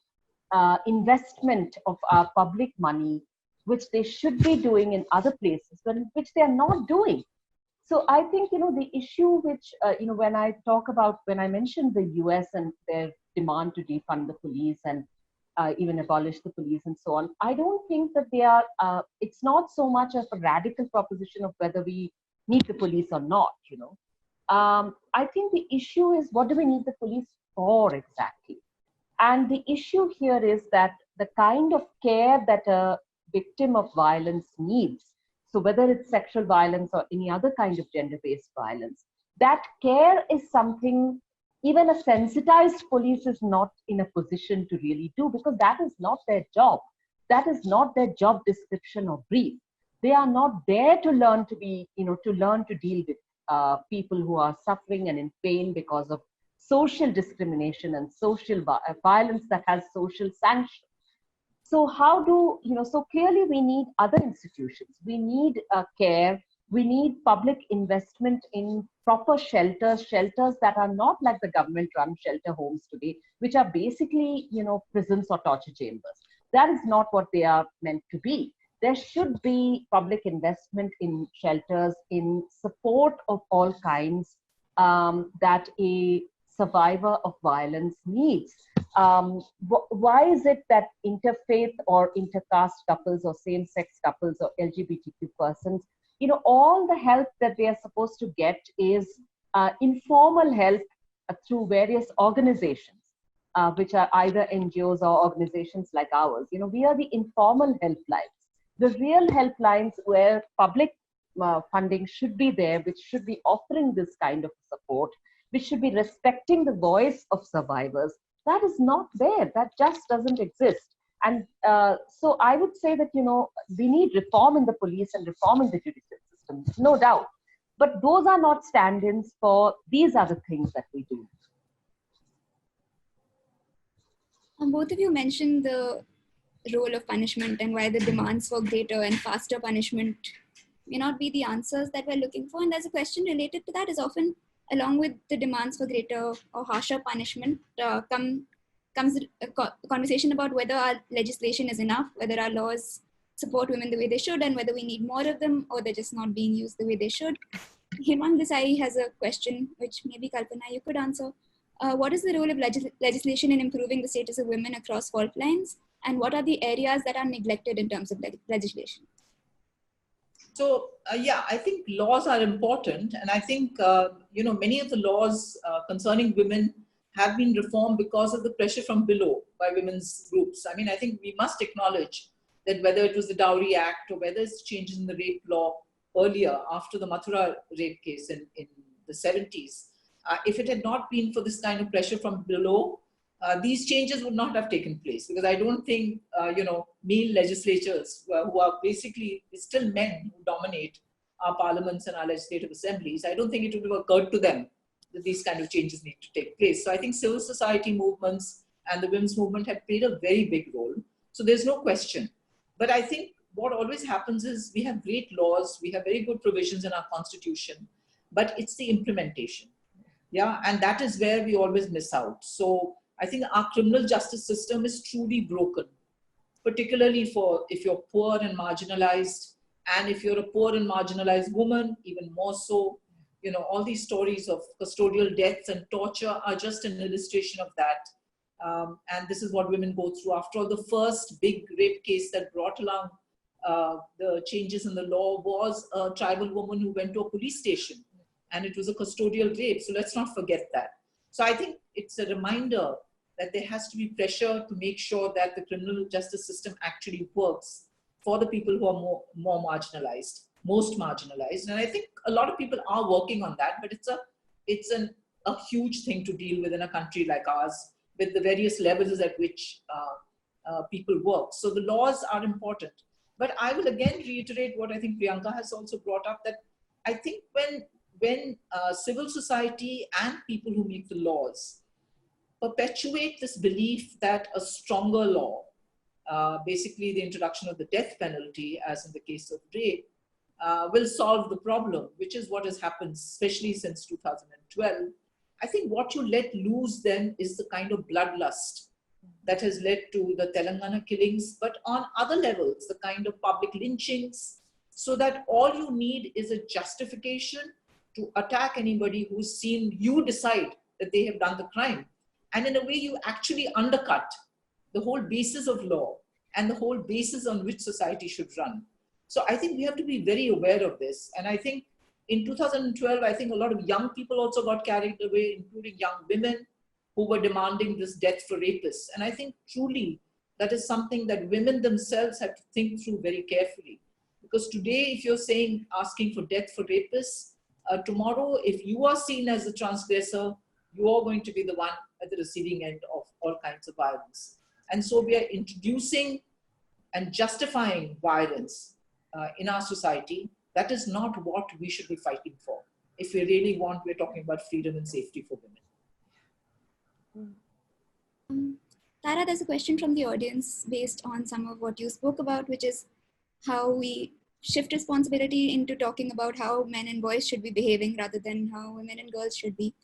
investment of our public money, which they should be doing in other places, but which they are not doing. So I think, the issue which, when I mentioned the US and their demand to defund the police and even abolish the police and so on, I don't think that it's not so much of a radical proposition of whether we need the police or not, I think the issue is, what do we need the police for exactly? And the issue here is that the kind of care that a victim of violence needs, so whether it's sexual violence or any other kind of gender-based violence, that care is something even a sensitized police is not in a position to really do, because that is not their job. That is not their job description or brief. They are not there to learn to deal with people who are suffering and in pain because of social discrimination and social violence that has social sanction. So so clearly we need other institutions. We need care. We need public investment in proper shelters that are not like the government-run shelter homes today, which are basically, prisons or torture chambers. That is not what they are meant to be. There should be public investment in shelters, in support of all kinds that a survivor of violence needs. Why is it that interfaith or intercaste couples or same-sex couples or LGBTQ persons, all the help that they are supposed to get is informal help through various organizations, which are either NGOs or organizations like ours. We are the informal helplines. The real helplines where public funding should be there, which should be offering this kind of support, which should be respecting the voice of survivors, that is not there. That just doesn't exist. And so I would say that, we need reform in the police and reform in the judicial system, no doubt. But those are not stand-ins for these other things that we do. Both of you mentioned the role of punishment and why the demands for greater and faster punishment may not be the answers that we're looking for. And there's a question related to that is often, along with the demands for greater or harsher punishment, comes a conversation about whether our legislation is enough, whether our laws support women the way they should, and whether we need more of them or they're just not being used the way they should. Hemang Desai has a question, which maybe Kalpana, you could answer. What is the role of legislation in improving the status of women across fault lines? And what are the areas that are neglected in terms of legislation? So, I think laws are important. And I think, many of the laws concerning women have been reformed because of the pressure from below by women's groups. I mean, I think we must acknowledge that whether it was the Dowry Act or whether it's changes in the rape law earlier after the Mathura rape case in the 70s, if it had not been for this kind of pressure from below, these changes would not have taken place, because I don't think, male legislators who are basically still men who dominate our parliaments and our legislative assemblies, I don't think it would have occurred to them that these kind of changes need to take place. So I think civil society movements and the women's movement have played a very big role. So there's no question. But I think what always happens is we have great laws, we have very good provisions in our constitution, but it's the implementation. Yeah, and that is where we always miss out. So I think our criminal justice system is truly broken, particularly for if you're poor and marginalized, and if you're a poor and marginalized woman, even more so. All these stories of custodial deaths and torture are just an illustration of that. And this is what women go through. After all, the first big rape case that brought along the changes in the law was a tribal woman who went to a police station, and it was a custodial rape. So let's not forget that. So I think it's a reminder that there has to be pressure to make sure that the criminal justice system actually works for the people who are more marginalized, most marginalized. And I think a lot of people are working on that, but it's a huge thing to deal with in a country like ours, with the various levels at which people work. So the laws are important. But I will again reiterate what I think Priyanka has also brought up, that I think when civil society and people who make the laws perpetuate this belief that a stronger law, basically the introduction of the death penalty, as in the case of rape, will solve the problem, which is what has happened, especially since 2012. I think what you let loose then is the kind of bloodlust that has led to the Telangana killings, but on other levels, the kind of public lynchings, so that all you need is a justification to attack anybody who's seen you decide that they have done the crime. And in a way, you actually undercut the whole basis of law and the whole basis on which society should run. So I think we have to be very aware of this. And I think in 2012, I think a lot of young people also got carried away, including young women who were demanding this death for rapists. And I think truly that is something that women themselves have to think through very carefully. Because today, if you're saying, asking for death for rapists, tomorrow, if you are seen as a transgressor, you are going to be the one at the receiving end of all kinds of violence. And so we are introducing and justifying violence in our society. That is not what we should be fighting for. If we really want, we're talking about freedom and safety for women. Tara, there's a question from the audience based on some of what you spoke about, which is how we shift responsibility into talking about how men and boys should be behaving rather than how women and girls should be.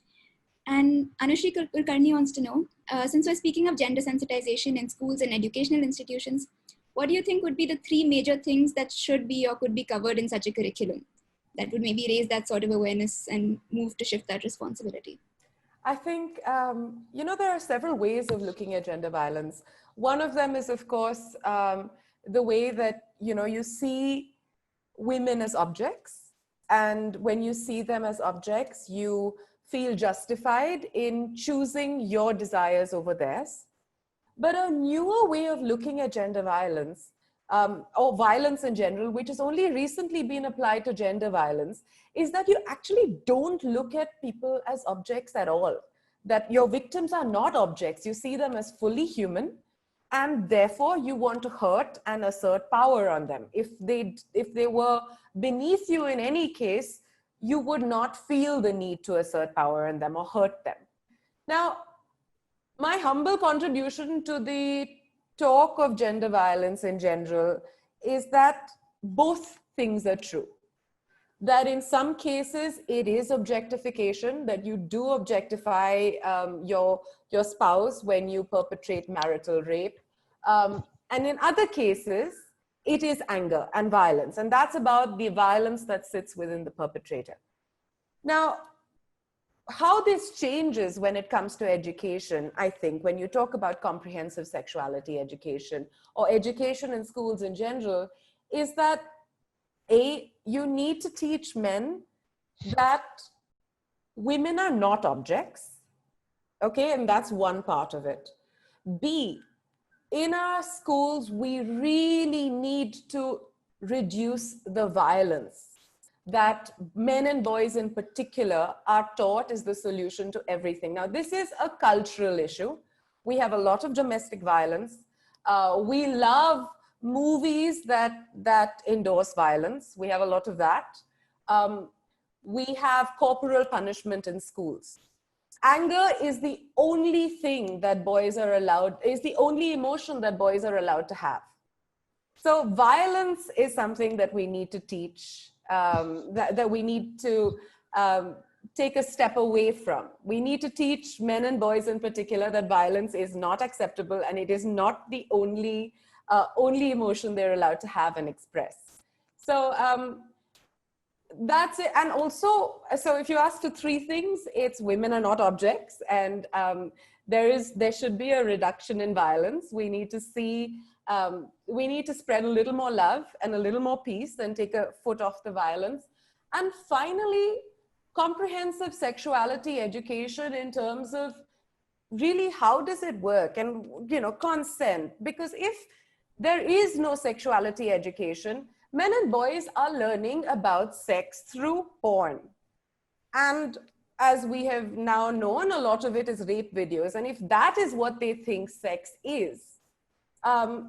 And Anushri Kulkarni wants to know, since we're speaking of gender sensitization in schools and educational institutions, what do you think would be the 3 major things that should be or could be covered in such a curriculum that would maybe raise that sort of awareness and move to shift that responsibility? I think, there are several ways of looking at gender violence. One of them is, of course, the way that, you see women as objects. And when you see them as objects, you feel justified in choosing your desires over theirs. But a newer way of looking at gender violence, or violence in general, which has only recently been applied to gender violence, is that you actually don't look at people as objects at all. That your victims are not objects. You see them as fully human, and therefore you want to hurt and assert power on them. If they were beneath you in any case, you would not feel the need to assert power on them or hurt them. Now, my humble contribution to the talk of gender violence in general is that both things are true. That in some cases it is objectification, that you do objectify your spouse when you perpetrate marital rape. And in other cases, it is anger and violence. And that's about the violence that sits within the perpetrator. Now, how this changes when it comes to education, I think, when you talk about comprehensive sexuality education or education in schools in general, is that you need to teach men that women are not objects, okay? And that's one part of it. B, in our schools, we really need to reduce the violence that men and boys in particular are taught is the solution to everything. Now, this is a cultural issue. We have a lot of domestic violence. We love movies that endorse violence. We have a lot of that. We have corporal punishment in schools. Anger is the only thing that boys are allowed, is the only emotion that boys are allowed to have. So violence is something that we need to teach, that we need to take a step away from. We need to teach men and boys in particular that violence is not acceptable and it is not the only emotion they're allowed to have and express. So that's it. And also, so if you ask for 3 things, it's women are not objects, and there should be a reduction in violence. We need to see, we need to spread a little more love and a little more peace and take a foot off the violence. And finally, comprehensive sexuality education in terms of really how does it work, and consent. Because if there is no sexuality education, men and boys are learning about sex through porn. And as we have now known, a lot of it is rape videos. And if that is what they think sex is,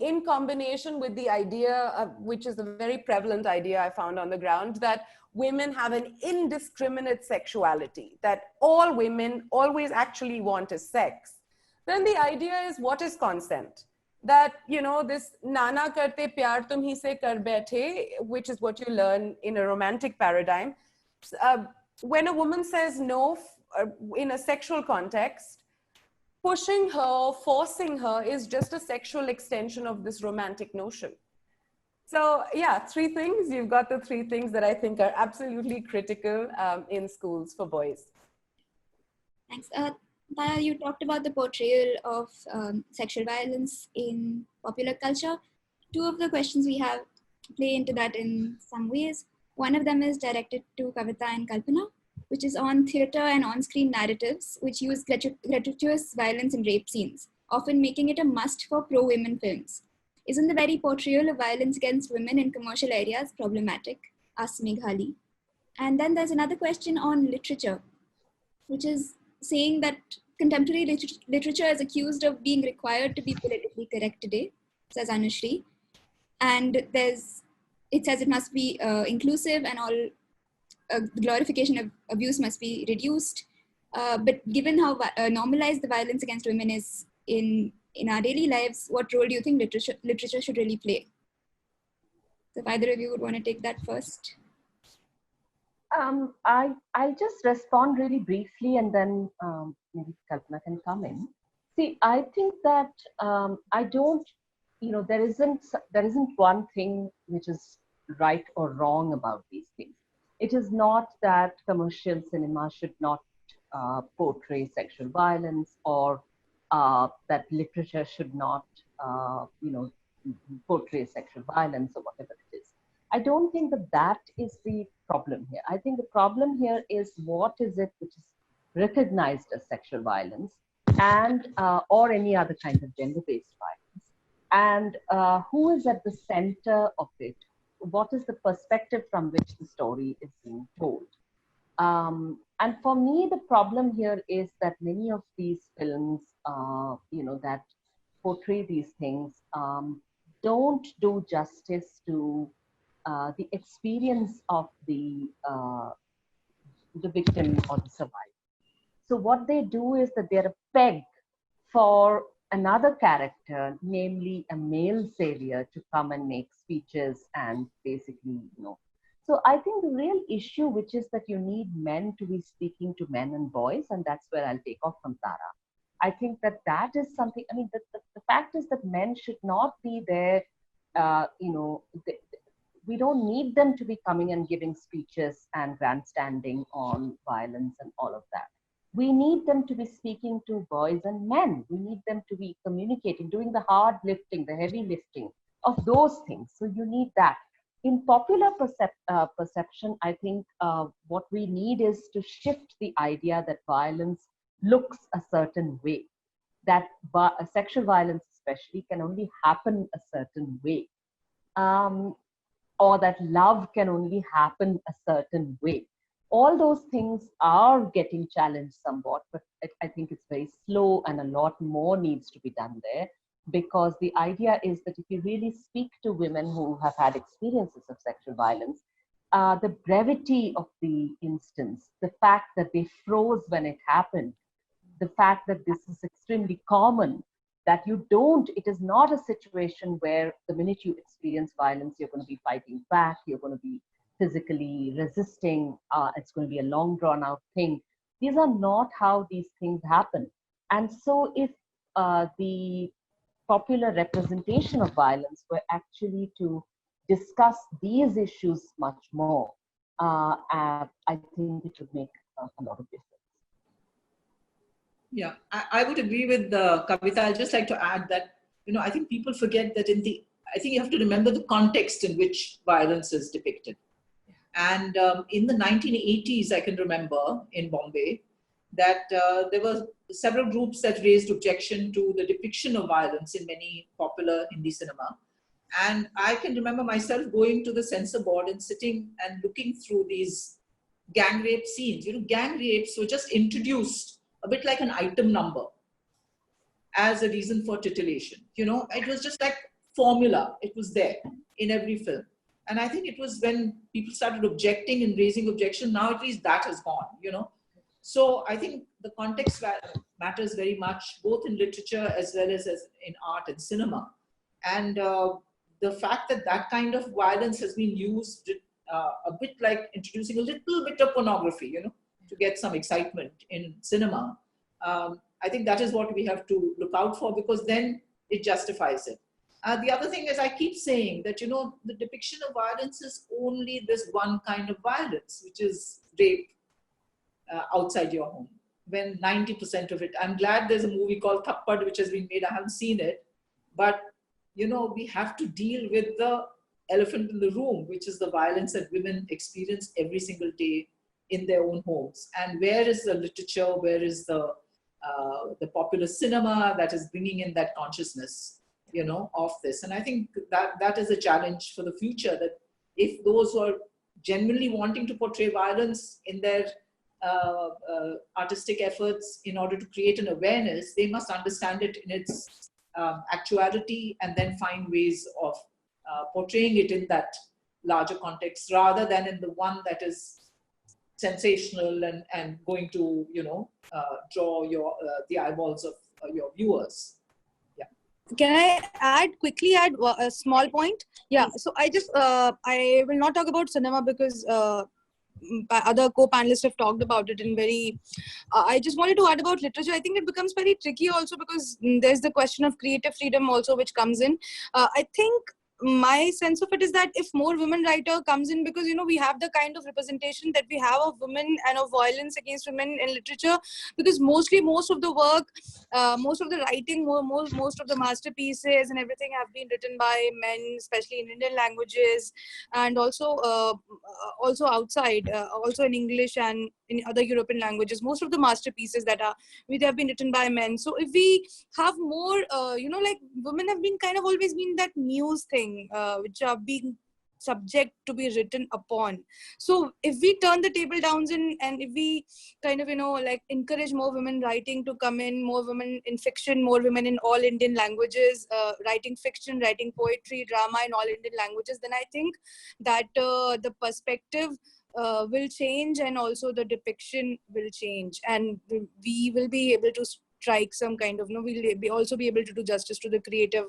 in combination with the idea, which is a very prevalent idea I found on the ground, that women have an indiscriminate sexuality, that all women always actually want is sex, then the idea is, what is consent? That, this nana karte pyar tum hi se kar baithe, which is what you learn in a romantic paradigm. When a woman says no in a sexual context, pushing her, forcing her is just a sexual extension of this romantic notion. So yeah, three things. You've got the three things that I think are absolutely critical in schools for boys. Thanks. Taya, you talked about the portrayal of sexual violence in popular culture. Two of the questions we have play into that in some ways. One of them is directed to Kavita and Kalpana, which is on theatre and on-screen narratives which use gratuitous violence and rape scenes, often making it a must for pro-women films. Isn't the very portrayal of violence against women in commercial areas problematic? Asks Meghali. And then there's another question on literature, which is saying that contemporary literature is accused of being required to be politically correct today, says Anushri. And it says it must be inclusive and all glorification of abuse must be reduced. But given how normalized the violence against women is in our daily lives, what role do you think literature should really play? So if either of you would want to take that first. I'll just respond really briefly and then maybe Kalpana can come in. See, I think that I don't, there isn't one thing which is right or wrong about these things. It is not that commercial cinema should not portray sexual violence or that literature should not, portray sexual violence or whatever it is. I don't think that is the problem here. I think the problem here is what is it which is recognized as sexual violence and or any other kind of gender-based violence, and who is at the center of it? What is the perspective from which the story is being told? And for me, the problem here is that many of these films, that portray these things, don't do justice to the experience of the victim or the survivor. So what they do is that they're a peg for another character, namely a male savior, to come and make speeches and basically, So I think the real issue, which is that you need men to be speaking to men and boys, and that's where I'll take off from Tara. I think that is something, the fact is that men should not be there, we don't need them to be coming and giving speeches and grandstanding on violence and all of that. We need them to be speaking to boys and men. We need them to be communicating, doing the hard lifting, the heavy lifting of those things. So you need that. In popular perception, I think what we need is to shift the idea that violence looks a certain way, that sexual violence especially can only happen a certain way. Or that love can only happen a certain way. All those things are getting challenged somewhat, but I think it's very slow and a lot more needs to be done there, because the idea is that if you really speak to women who have had experiences of sexual violence, the brevity of the instance, the fact that they froze when it happened, the fact that this is extremely common, that it is not a situation where the minute you experience violence, you're going to be fighting back, you're going to be physically resisting, it's going to be a long drawn out thing. These are not how these things happen. And so if the popular representation of violence were actually to discuss these issues much more, I think it would make a lot of difference. Yeah, I would agree with Kavita. I'd just like to add that, I think people forget that I think you have to remember the context in which violence is depicted. And in the 1980s, I can remember in Bombay that there were several groups that raised objection to the depiction of violence in many popular Hindi cinema. And I can remember myself going to the censor board and sitting and looking through these gang rape scenes. Gang rapes were just introduced a bit like an item number as a reason for titillation. It was just like formula. It was there in every film. And I think it was when people started objecting and raising objection, now at least that has gone, So I think the context matters very much, both in literature as well as in art and cinema. And the fact that that kind of violence has been used a bit like introducing a little bit of pornography, to get some excitement in cinema. I think that is what we have to look out for, because then it justifies it. The other thing is, I keep saying that, you know, the depiction of violence is only this one kind of violence, which is rape outside your home. When 90% of it, I'm glad there's a movie called Thappad, which has been made. I haven't seen it, but, you know, we have to deal with the elephant in the room, which is the violence that women experience every single day in their own homes. And where is the literature? Where is the popular cinema that is bringing in that consciousness, you know, of this? And I think that is a challenge for the future, that if those who are genuinely wanting to portray violence in their artistic efforts in order to create an awareness, they must understand it in its actuality and then find ways of portraying it in that larger context, rather than in the one that is sensational and going to, you know, draw the eyeballs of your viewers. Yeah. Can I quickly add a small point? Yeah. So I will not talk about cinema because other co-panelists have talked about it in very, I just wanted to add about literature. I think it becomes very tricky also because there's the question of creative freedom also which comes in. I think my sense of it is that if more women writer comes in, because, you know, we have the kind of representation that we have of women and of violence against women in literature, because most of the work, most of the writing, most of the masterpieces and everything have been written by men, especially in Indian languages, and also outside, also in English and in other European languages. Most of the masterpieces that have been written by men. So if we have more, you know, like women have been kind of always been that muse thing, which are being subject to be written upon. So if we turn the table down and if we kind of, you know, like encourage more women writing to come in, more women in fiction, more women in all Indian languages, writing fiction, writing poetry, drama in all Indian languages, then I think that the perspective will change, and also the depiction will change, and we will be able to strike some kind of, we'll also be able to do justice to the creative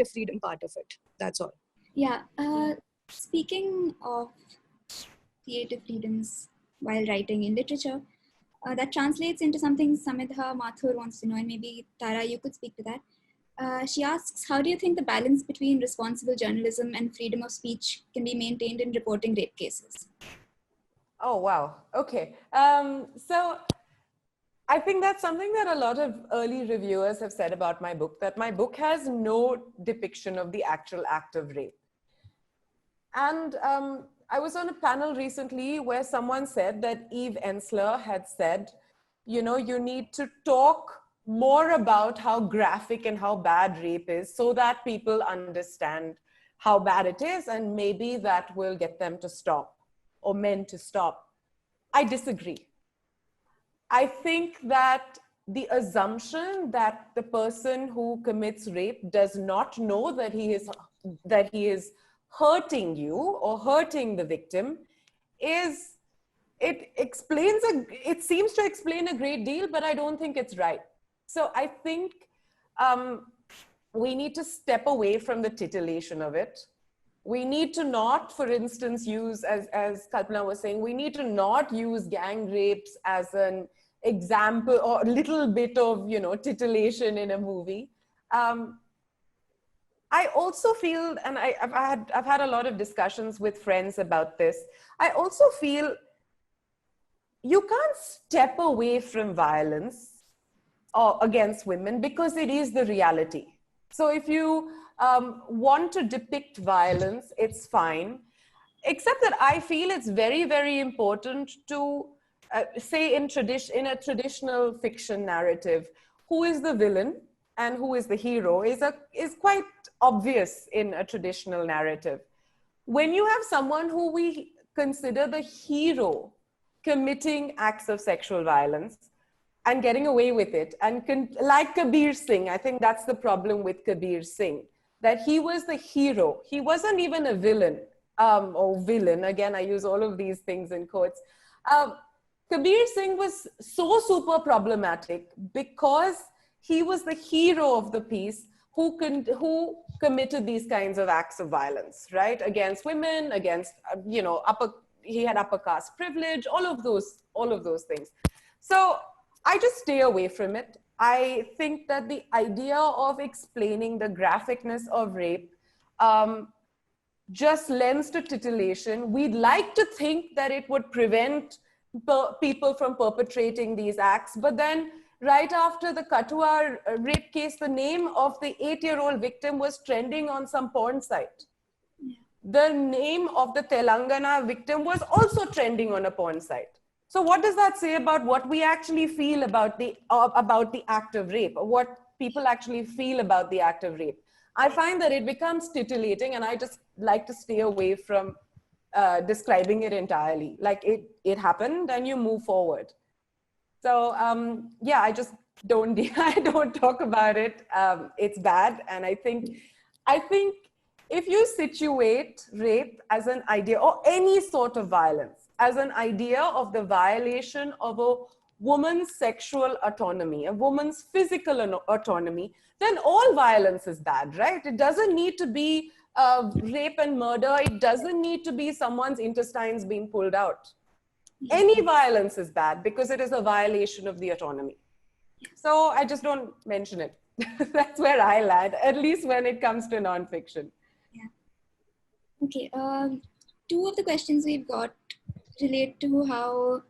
freedom part of it. That's all. Yeah. Speaking of creative freedoms while writing in literature, that translates into something Samidha Mathur wants to know, and maybe Tara, you could speak to that. She asks, how do you think the balance between responsible journalism and freedom of speech can be maintained in reporting rape cases? Oh, wow. Okay. So I think that's something that a lot of early reviewers have said about my book, that my book has no depiction of the actual act of rape. And I was on a panel recently where someone said that Eve Ensler had said, you know, you need to talk more about how graphic and how bad rape is so that people understand how bad it is, and maybe that will get them to stop, or men to stop. I disagree. I think that the assumption that the person who commits rape does not know that he is hurting you or hurting the victim it seems to explain a great deal, but I don't think it's right. So I think we need to step away from the titillation of it. We need to not, for instance, use, as Kalpana was saying, we need to not use gang rapes as an example or a little bit of, you know, titillation in a movie. I also feel, and I've had a lot of discussions with friends about this, I also feel you can't step away from violence against women because it is the reality. So if you want to depict violence, it's fine, except that I feel it's very, very important to say in a traditional fiction narrative, who is the villain and who is the hero is quite obvious in a traditional narrative. When you have someone who we consider the hero committing acts of sexual violence and getting away with it, and like Kabir Singh, I think that's the problem with Kabir Singh, that he was the hero. He wasn't even a villain, or villain, again, I use all of these things in quotes. Kabir Singh was so super problematic because he was the hero of the piece who committed these kinds of acts of violence, right? Against women, against, you know, he had upper caste privilege, all of those things. So I just stay away from it. I think that the idea of explaining the graphicness of rape just lends to titillation. We'd like to think that it would prevent people from perpetrating these acts, but then right after the Kathua rape case, the name of the 8-year-old victim was trending on some porn site. The name of the Telangana victim was also trending on a porn site. So what does that say about what we actually feel about the act of rape, or what people actually feel about the act of rape? I find that it becomes titillating, and I just like to stay away from describing it entirely. Like it happened and you move forward. So yeah, I just don't, I don't talk about it. It's bad. And I think if you situate rape as an idea, or any sort of violence as an idea of the violation of a woman's sexual autonomy, a woman's physical autonomy, then all violence is bad, right? It doesn't need to be rape and murder. It doesn't need to be someone's intestines being pulled out. Any violence is bad because it is a violation of the autonomy. So I just don't mention it. That's where I land, at least when it comes to nonfiction. Yeah. Okay. Two of the questions we've got relate to how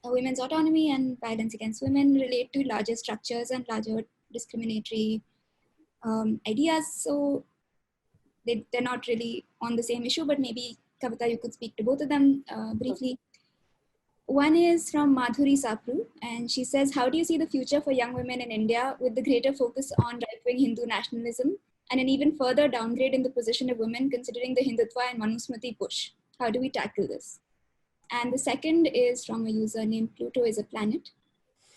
women's autonomy and violence against women relate to larger structures and larger discriminatory ideas. So they're not really on the same issue, but maybe Kavita, you could speak to both of them briefly. One is from Madhuri Sapru, and she says, how do you see the future for young women in India with the greater focus on right-wing Hindu nationalism and an even further downgrade in the position of women considering the Hindutva and Manusmriti push? How do we tackle this? And the second is from a user named Pluto is a Planet.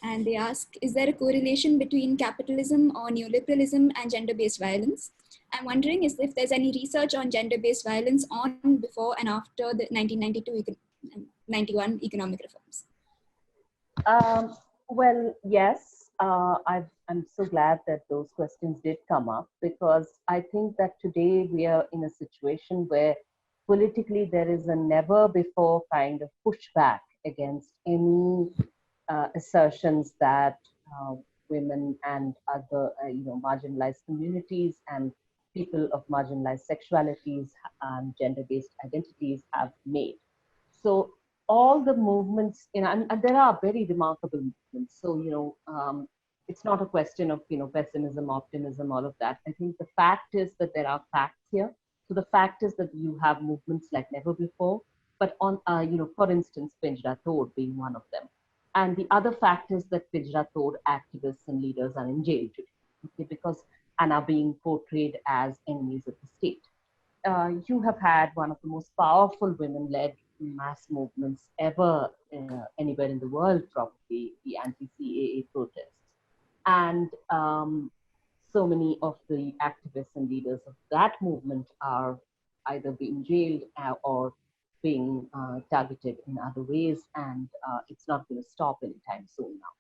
And they ask, is there a correlation between capitalism or neoliberalism and gender-based violence? I'm wondering if there's any research on gender-based violence on before and after the 1991 economic reforms. Well, yes, I'm so glad that those questions did come up, because I think that today we are in a situation where politically there is a never before kind of pushback against any assertions that women and other marginalized communities and people of marginalized sexualities and gender-based identities have made. So all the movements, and there are very remarkable movements. So, it's not a question of, pessimism, optimism, all of that. I think the fact is that there are facts here. So the fact is that you have movements like never before, but on, for instance, Pinjra Tod being one of them. And the other fact is that Pinjra Tod activists and leaders are in jail today, okay, and are being portrayed as enemies of the state. You have had one of the most powerful women-led mass movements ever anywhere in the world, probably the anti-CAA protests. And so many of the activists and leaders of that movement are either being jailed or being targeted in other ways, and it's not going to stop anytime soon now.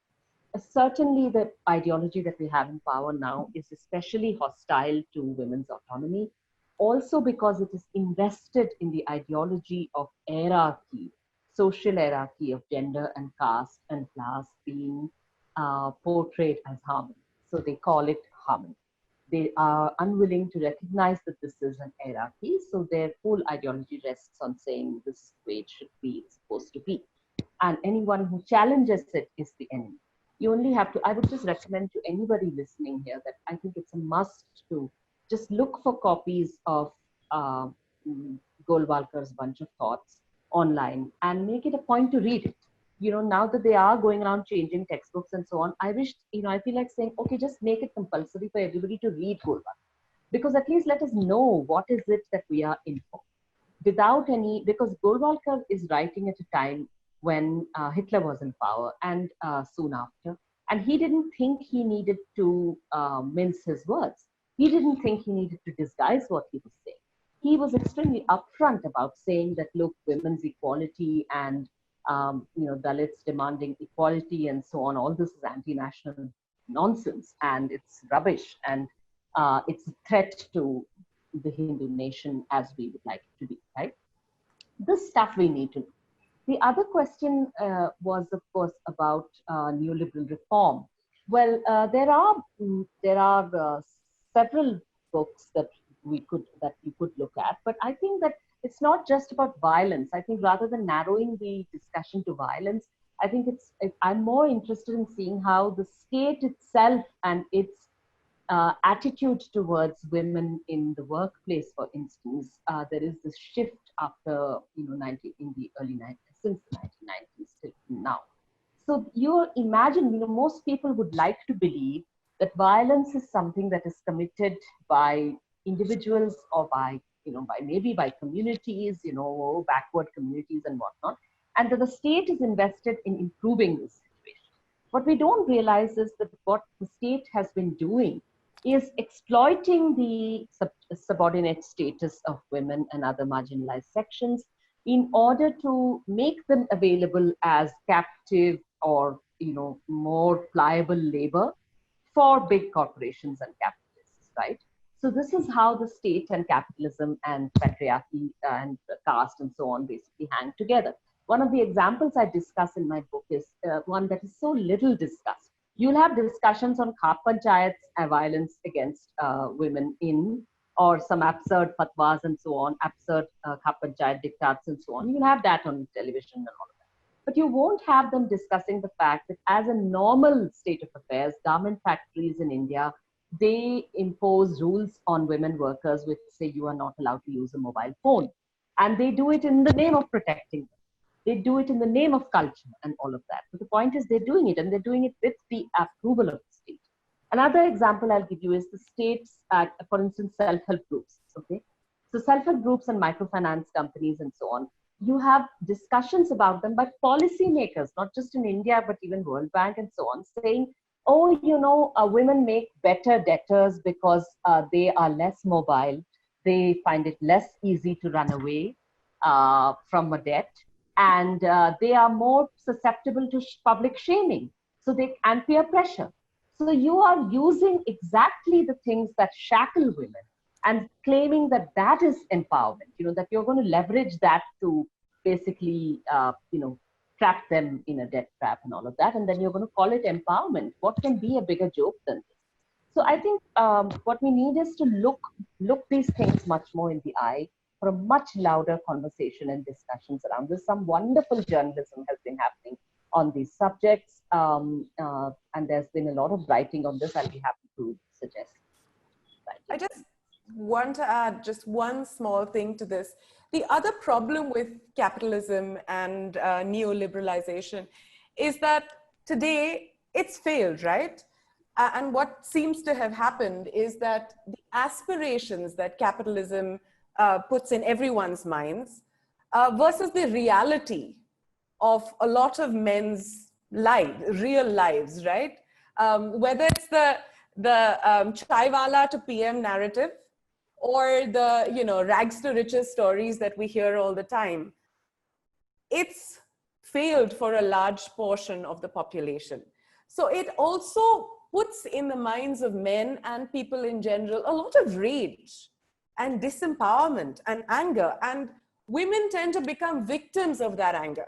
Certainly the ideology that we have in power now is especially hostile to women's autonomy, also because it is invested in the ideology of hierarchy, social hierarchy of gender and caste and class being portrayed as harmony. So they call it harmony. They are unwilling to recognize that this is an hierarchy. So their whole ideology rests on saying this is the way it should be, it's supposed to be. And anyone who challenges it is the enemy. You only have to, I would just recommend to anybody listening here that I think it's a must to just look for copies of Golwalkar's Bunch of Thoughts online and make it a point to read it. Now that they are going around changing textbooks and so on, I wish, I feel like saying, okay, just make it compulsory for everybody to read Golwalkar, because at least let us know what is it that we are in for. Because Golwalkar is writing at a time when Hitler was in power and soon after, and he didn't think he needed to mince his words. He didn't think he needed to disguise what he was saying. He was extremely upfront about saying that, look, women's equality and Dalits demanding equality and so on, all this is anti-national nonsense and it's rubbish and it's a threat to the Hindu nation as we would like it to be, right? This stuff we need to know. The other question was, of course, about neoliberal reform. Well, there are several books that you could look at, but I think that it's not just about violence. I think rather than narrowing the discussion to violence, I think I'm more interested in seeing how the state itself and its attitude towards women in the workplace, for instance. There is this shift after in the early 90s, since the 1990s till now. So you imagine, most people would like to believe that violence is something that is committed by individuals or maybe by communities, backward communities and whatnot, and that the state is invested in improving this situation. What we don't realize is that what the state has been doing is exploiting the subordinate status of women and other marginalized sections in order to make them available as captive or more pliable labor for big corporations and capitalists, right? So this is how the state and capitalism and patriarchy and caste and so on basically hang together. One of the examples I discuss in my book is one that is so little discussed. You'll have discussions on khap panchayats and violence against women or some absurd fatwas and so on, absurd khap panchayat diktats and so on. You'll have that on television and all of that. But you won't have them discussing the fact that as a normal state of affairs, garment factories in India, they impose rules on women workers which say you are not allowed to use a mobile phone. And they do it in the name of protecting them. They do it in the name of culture and all of that. But the point is they're doing it, and they're doing it with the approval of the state. Another example I'll give you is the states, for instance, self-help groups. Okay, so self-help groups and microfinance companies and so on, you have discussions about them by policymakers, not just in India, but even World Bank and so on, saying, oh, women make better debtors because they are less mobile. They find it less easy to run away from a debt. And they are more susceptible to public shaming, and peer pressure. So you are using exactly the things that shackle women and claiming that that is empowerment, that you're going to leverage that to basically, trap them in a debt trap and all of that. And then you're going to call it empowerment. What can be a bigger joke than this? So I think what we need is to look these things much more in the eye for a much louder conversation and discussions around this. Some wonderful journalism has been happening on these subjects, and there's been a lot of writing on this. I'll be happy to suggest. I just want to add just one small thing to this. The other problem with capitalism and neoliberalization is that today it's failed, right? And what seems to have happened is that the aspirations that capitalism puts in everyone's minds versus the reality of a lot of men's real lives, right? Whether it's the chaiwala to PM narrative or the rags to riches stories that we hear all the time, it's failed for a large portion of the population. So it also puts in the minds of men and people in general a lot of rage and disempowerment and anger, and women tend to become victims of that anger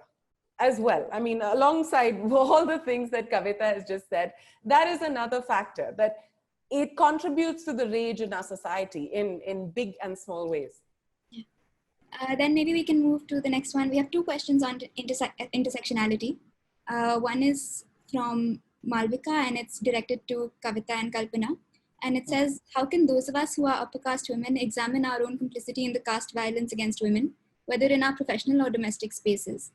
as well. I mean, alongside all the things that Kavita has just said, that is another factor, that it contributes to the rage in our society in big and small ways. Then maybe we can move to the next one. We have two questions on intersectionality. One is from Malvika, and it's directed to Kavita and Kalpana. And it says, how can those of us who are upper caste women examine our own complicity in the caste violence against women, whether in our professional or domestic spaces?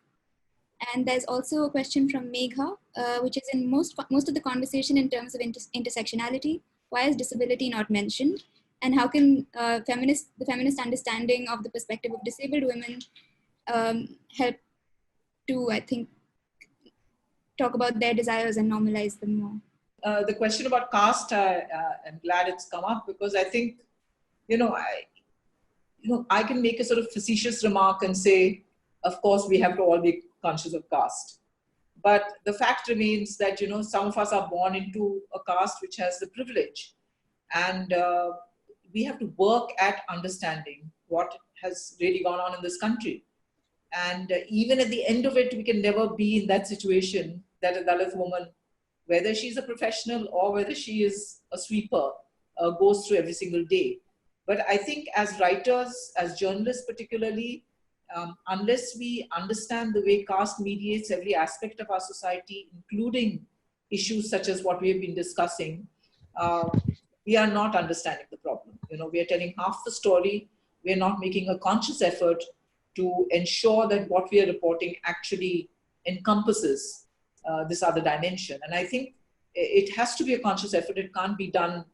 And there's also a question from Megha, which is in most of the conversation in terms of intersectionality. Why is disability not mentioned? And how can the feminist understanding of the perspective of disabled women help to, I think, talk about their desires and normalize them more? The question about caste, I'm glad it's come up, because I think, I can make a sort of facetious remark and say, of course, we have to all be conscious of caste. But the fact remains that, some of us are born into a caste which has the privilege. And we have to work at understanding what has really gone on in this country. And even at the end of it, we can never be in that situation that a Dalit woman, whether she's a professional or whether she is a sweeper, goes through every single day. But I think as writers, as journalists particularly, unless we understand the way caste mediates every aspect of our society, including issues such as what we have been discussing, we are not understanding the problem. You know, we are telling half the story. We are not making a conscious effort to ensure that what we are reporting actually encompasses this other dimension. And I think it has to be a conscious effort. It can't be done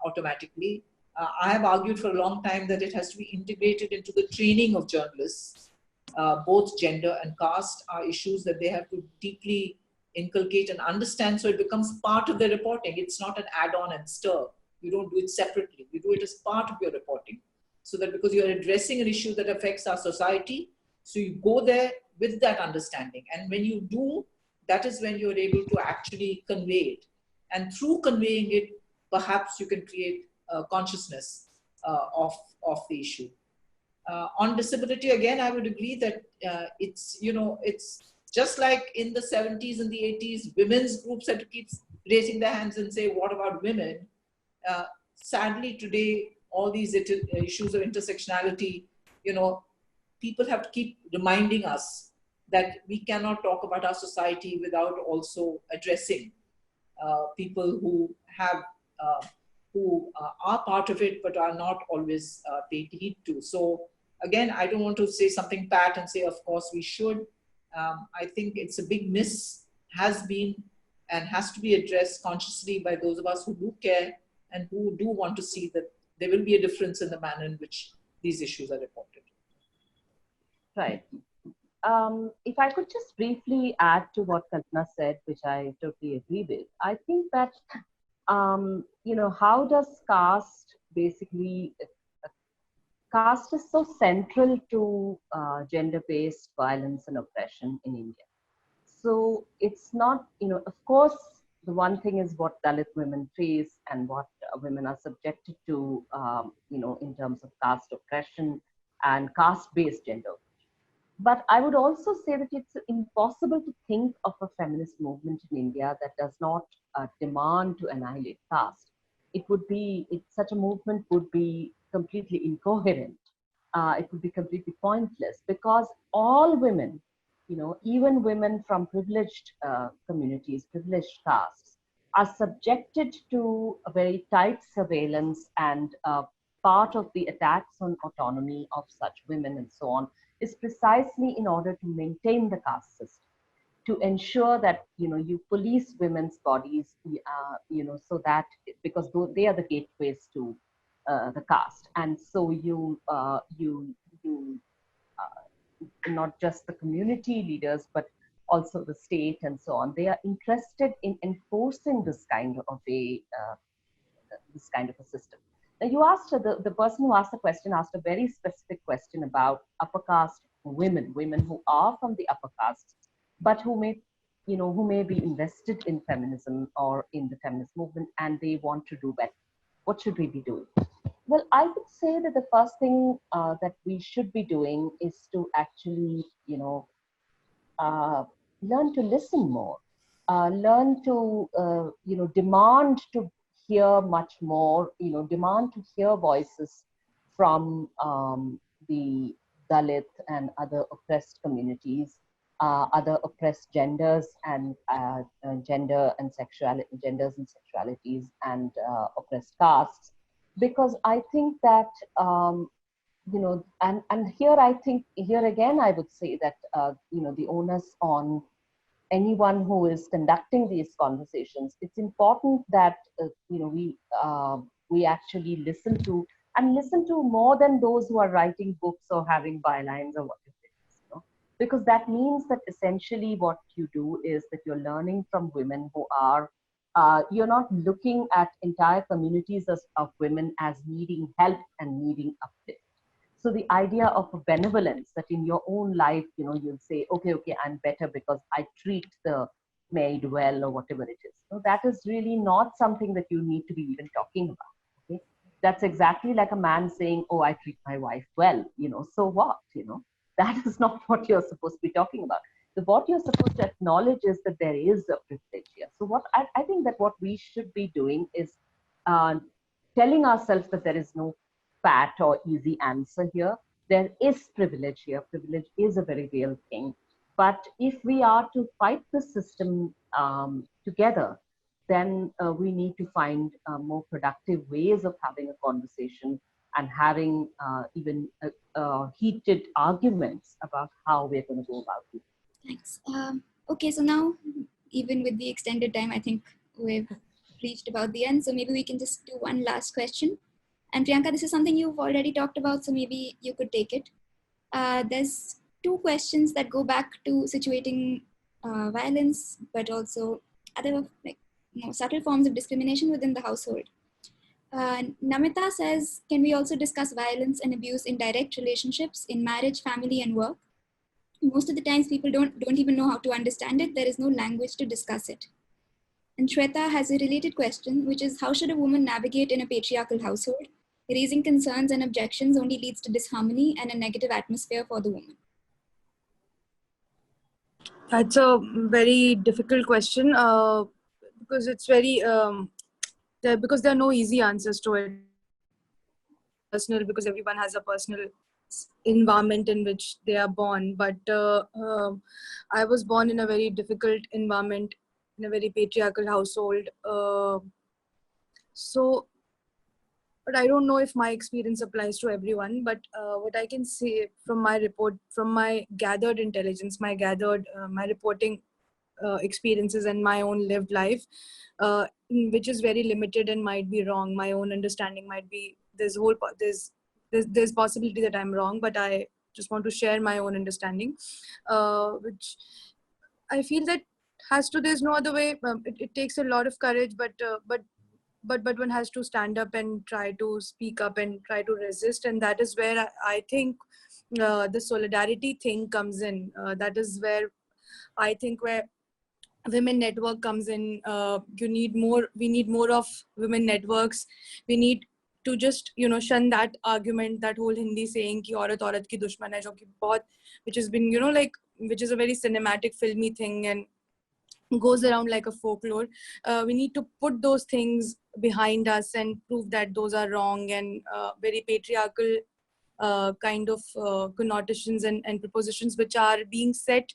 automatically. I have argued for a long time that it has to be integrated into the training of journalists. Both gender and caste are issues that they have to deeply inculcate and understand, so it becomes part of their reporting. It's not an add-on and stir. You don't do it separately. You do it as part of your reporting, so that because you're addressing an issue that affects our society, so you go there with that understanding. And when you do, that is when you're able to actually convey it. And through conveying it, perhaps you can create consciousness of the issue. On disability, again, I would agree that it's, you know, it's just like in the 70s and the 80s, women's groups had to keep raising their hands and say, what about women? Sadly, today, all these issues of intersectionality, you know, people have to keep reminding us that we cannot talk about our society without also addressing people who have, who are part of it, but are not always paid heed to. So again, I don't want to say something pat and say, of course we should. I think it's a big miss, has been, and has to be addressed consciously by those of us who do care and who do want to see that there will be a difference in the manner in which these issues are reported. Right. If I could just briefly add to what Kalpana said, which I totally agree with, I think that, you know, how does caste basically, caste is so central to gender-based violence and oppression in India. So it's not, you know, of course, the one thing is what Dalit women face and what women are subjected to, you know, in terms of caste oppression and caste-based gender. But I would also say that it's impossible to think of a feminist movement in India that does not demand to annihilate caste. It would be, such a movement would be completely incoherent. It would be completely pointless, because all women, you know, even women from privileged communities, privileged castes, are subjected to a very tight surveillance, and part of the attacks on autonomy of such women and so on is precisely in order to maintain the caste system, to ensure that, you know, you police women's bodies, you know, so that, because they are the gateways to the caste, and so you not just the community leaders, but also the state and so on, they are interested in enforcing this kind of a system. Now, you asked, the person who asked the question asked a very specific question about upper caste women who are from the upper caste, but who may, you know, who may be invested in feminism or in the feminist movement, and they want to do better. What should we be doing? Well, I would say that the first thing that we should be doing is to actually, you know, learn to listen more, learn to, you know, demand to hear much more, you know, demand to hear voices from the Dalit and other oppressed communities, other oppressed genders and genders and sexualities, and oppressed castes. Because I think that, you know, and here I think, here again, I would say that, you know, the onus on anyone who is conducting these conversations, it's important that, you know, we actually listen to more than those who are writing books or having bylines or whatever it is, you know? Because that means that essentially what you do is that you're learning from women who are, you're not looking at entire communities of women as needing help and needing uplift. So the idea of a benevolence, that in your own life, you know, you'll say, okay, I'm better because I treat the maid well or whatever it is. So that is really not something that you need to be even talking about. Okay? That's exactly like a man saying, oh, I treat my wife well, you know, so what, you know? That is not what you're supposed to be talking about. what you're supposed to acknowledge is that there is a privilege here. So what I think that what we should be doing is telling ourselves that there is no pat or easy answer here. There is privilege here. Privilege is a very real thing. But if we are to fight the system together, then we need to find more productive ways of having a conversation and having even heated arguments about how we're going to go about it. Thanks. Okay, so now, even with the extended time, I think we've reached about the end. So maybe we can just do one last question. And Priyanka, this is something you've already talked about, so maybe you could take it. There's two questions that go back to situating violence, but also other subtle forms of discrimination within the household. Namita says, can we also discuss violence and abuse in direct relationships in marriage, family, and work? Most of the times people don't even know how to understand it. There is no language to discuss it. And Shweta has a related question, which is, how should a woman navigate in a patriarchal household? Raising concerns and objections only leads to disharmony and a negative atmosphere for the woman. That's a very difficult question because it's very, because there are no easy answers to it. Personal, because everyone has a personal environment in which they are born. But I was born in a very difficult environment, in a very patriarchal household. But I don't know if my experience applies to everyone. But what I can say from my report, from my gathered intelligence, my reporting experiences and my own lived life, which is very limited and might be wrong. My own understanding might be, there's possibility that I'm wrong, but I just want to share my own understanding, which I feel that there's no other way. It takes a lot of courage, but one has to stand up and try to speak up and try to resist. And that is where I think the solidarity thing comes in. That is where I think where Women Network comes in. We need more of women networks. We need to just shun that argument, that whole Hindi saying ki aurat aurat ki dushman hai, which has been which is a very cinematic filmy thing and goes around like a folklore. We need to put those things behind us and prove that those are wrong and very patriarchal kind of connotations and propositions which are being set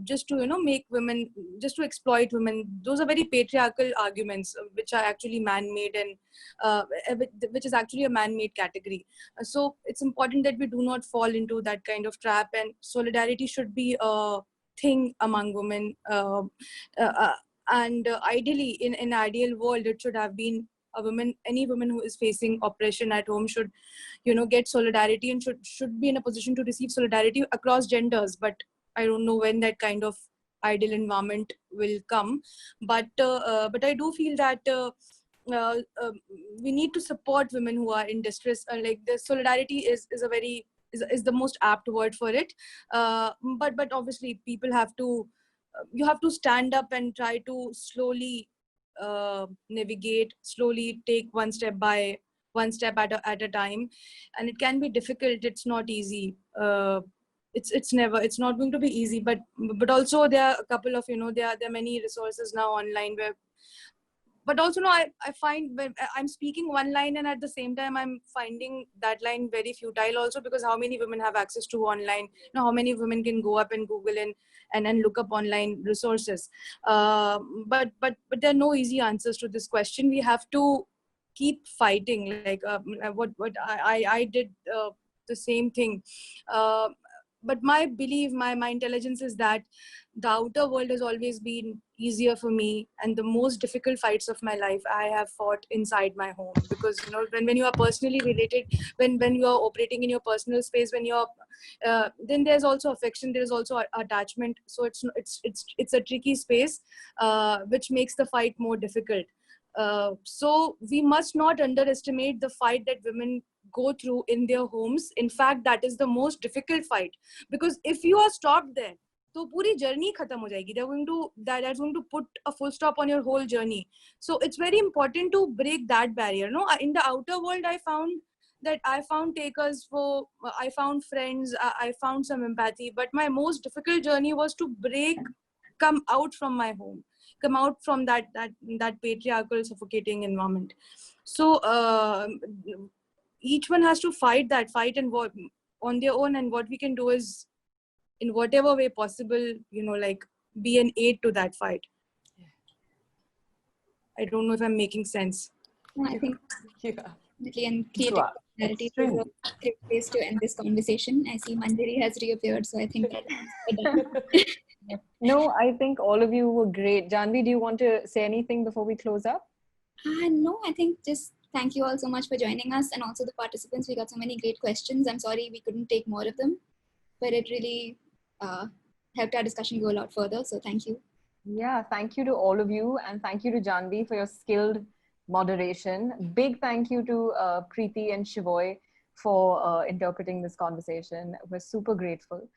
just to make women, just to exploit women. Those are very patriarchal arguments which are actually man-made and which is actually a man-made category. So it's important that we do not fall into that kind of trap, and solidarity should be a thing among women. And ideally, in an ideal world, it should have been any woman who is facing oppression at home should get solidarity and should be in a position to receive solidarity across genders. But I don't know when that kind of ideal environment will come. But I do feel that we need to support women who are in distress. Like the solidarity is the most apt word for it. But obviously people have to, you have to stand up and try to slowly navigate, slowly take one step at a time. And it can be difficult. It's not easy. It's not going to be easy, but also there are a couple of there are many resources now online where, but also no, I find when I'm speaking one line and at the same time I'm finding that line very futile also, because how many women have access to online? How many women can go up and Google and look up online resources? But there are no easy answers to this question. We have to keep fighting. Like what I did the same thing. But my belief, my intelligence is that the outer world has always been easier for me, and the most difficult fights of my life I have fought inside my home. Because when you are personally related, when you are operating in your personal space, when you're then there's also affection, there's also attachment. So it's a tricky space, which makes the fight more difficult. So we must not underestimate the fight that women go through in their homes. In fact, that is the most difficult fight, because if you are stopped there, तो पूरी journey खत्म हो जाएगी. That's going to put a full stop on your whole journey. So it's very important to break that barrier. In the outer world, I found that I found takers for, I found friends, I found some empathy. But my most difficult journey was to come out from my home, come out from that patriarchal, suffocating environment. So each one has to fight and what on their own. And what we can do is, in whatever way possible, like be an aid to that fight. I don't know if I'm making sense. I think Yeah. and creating clarity is a great place to end this conversation. I see Manjari has reappeared, so I think No, I think all of you were great. Jahnavi, do you want to say anything before we close up? No, I think just thank you all so much for joining us, and also the participants. We got so many great questions. I'm sorry we couldn't take more of them, but it really helped our discussion go a lot further. So thank you. Yeah, thank you to all of you, and thank you to Jahnavi for your skilled moderation. Big thank you to Preeti and Shivoy for interpreting this conversation. We're super grateful.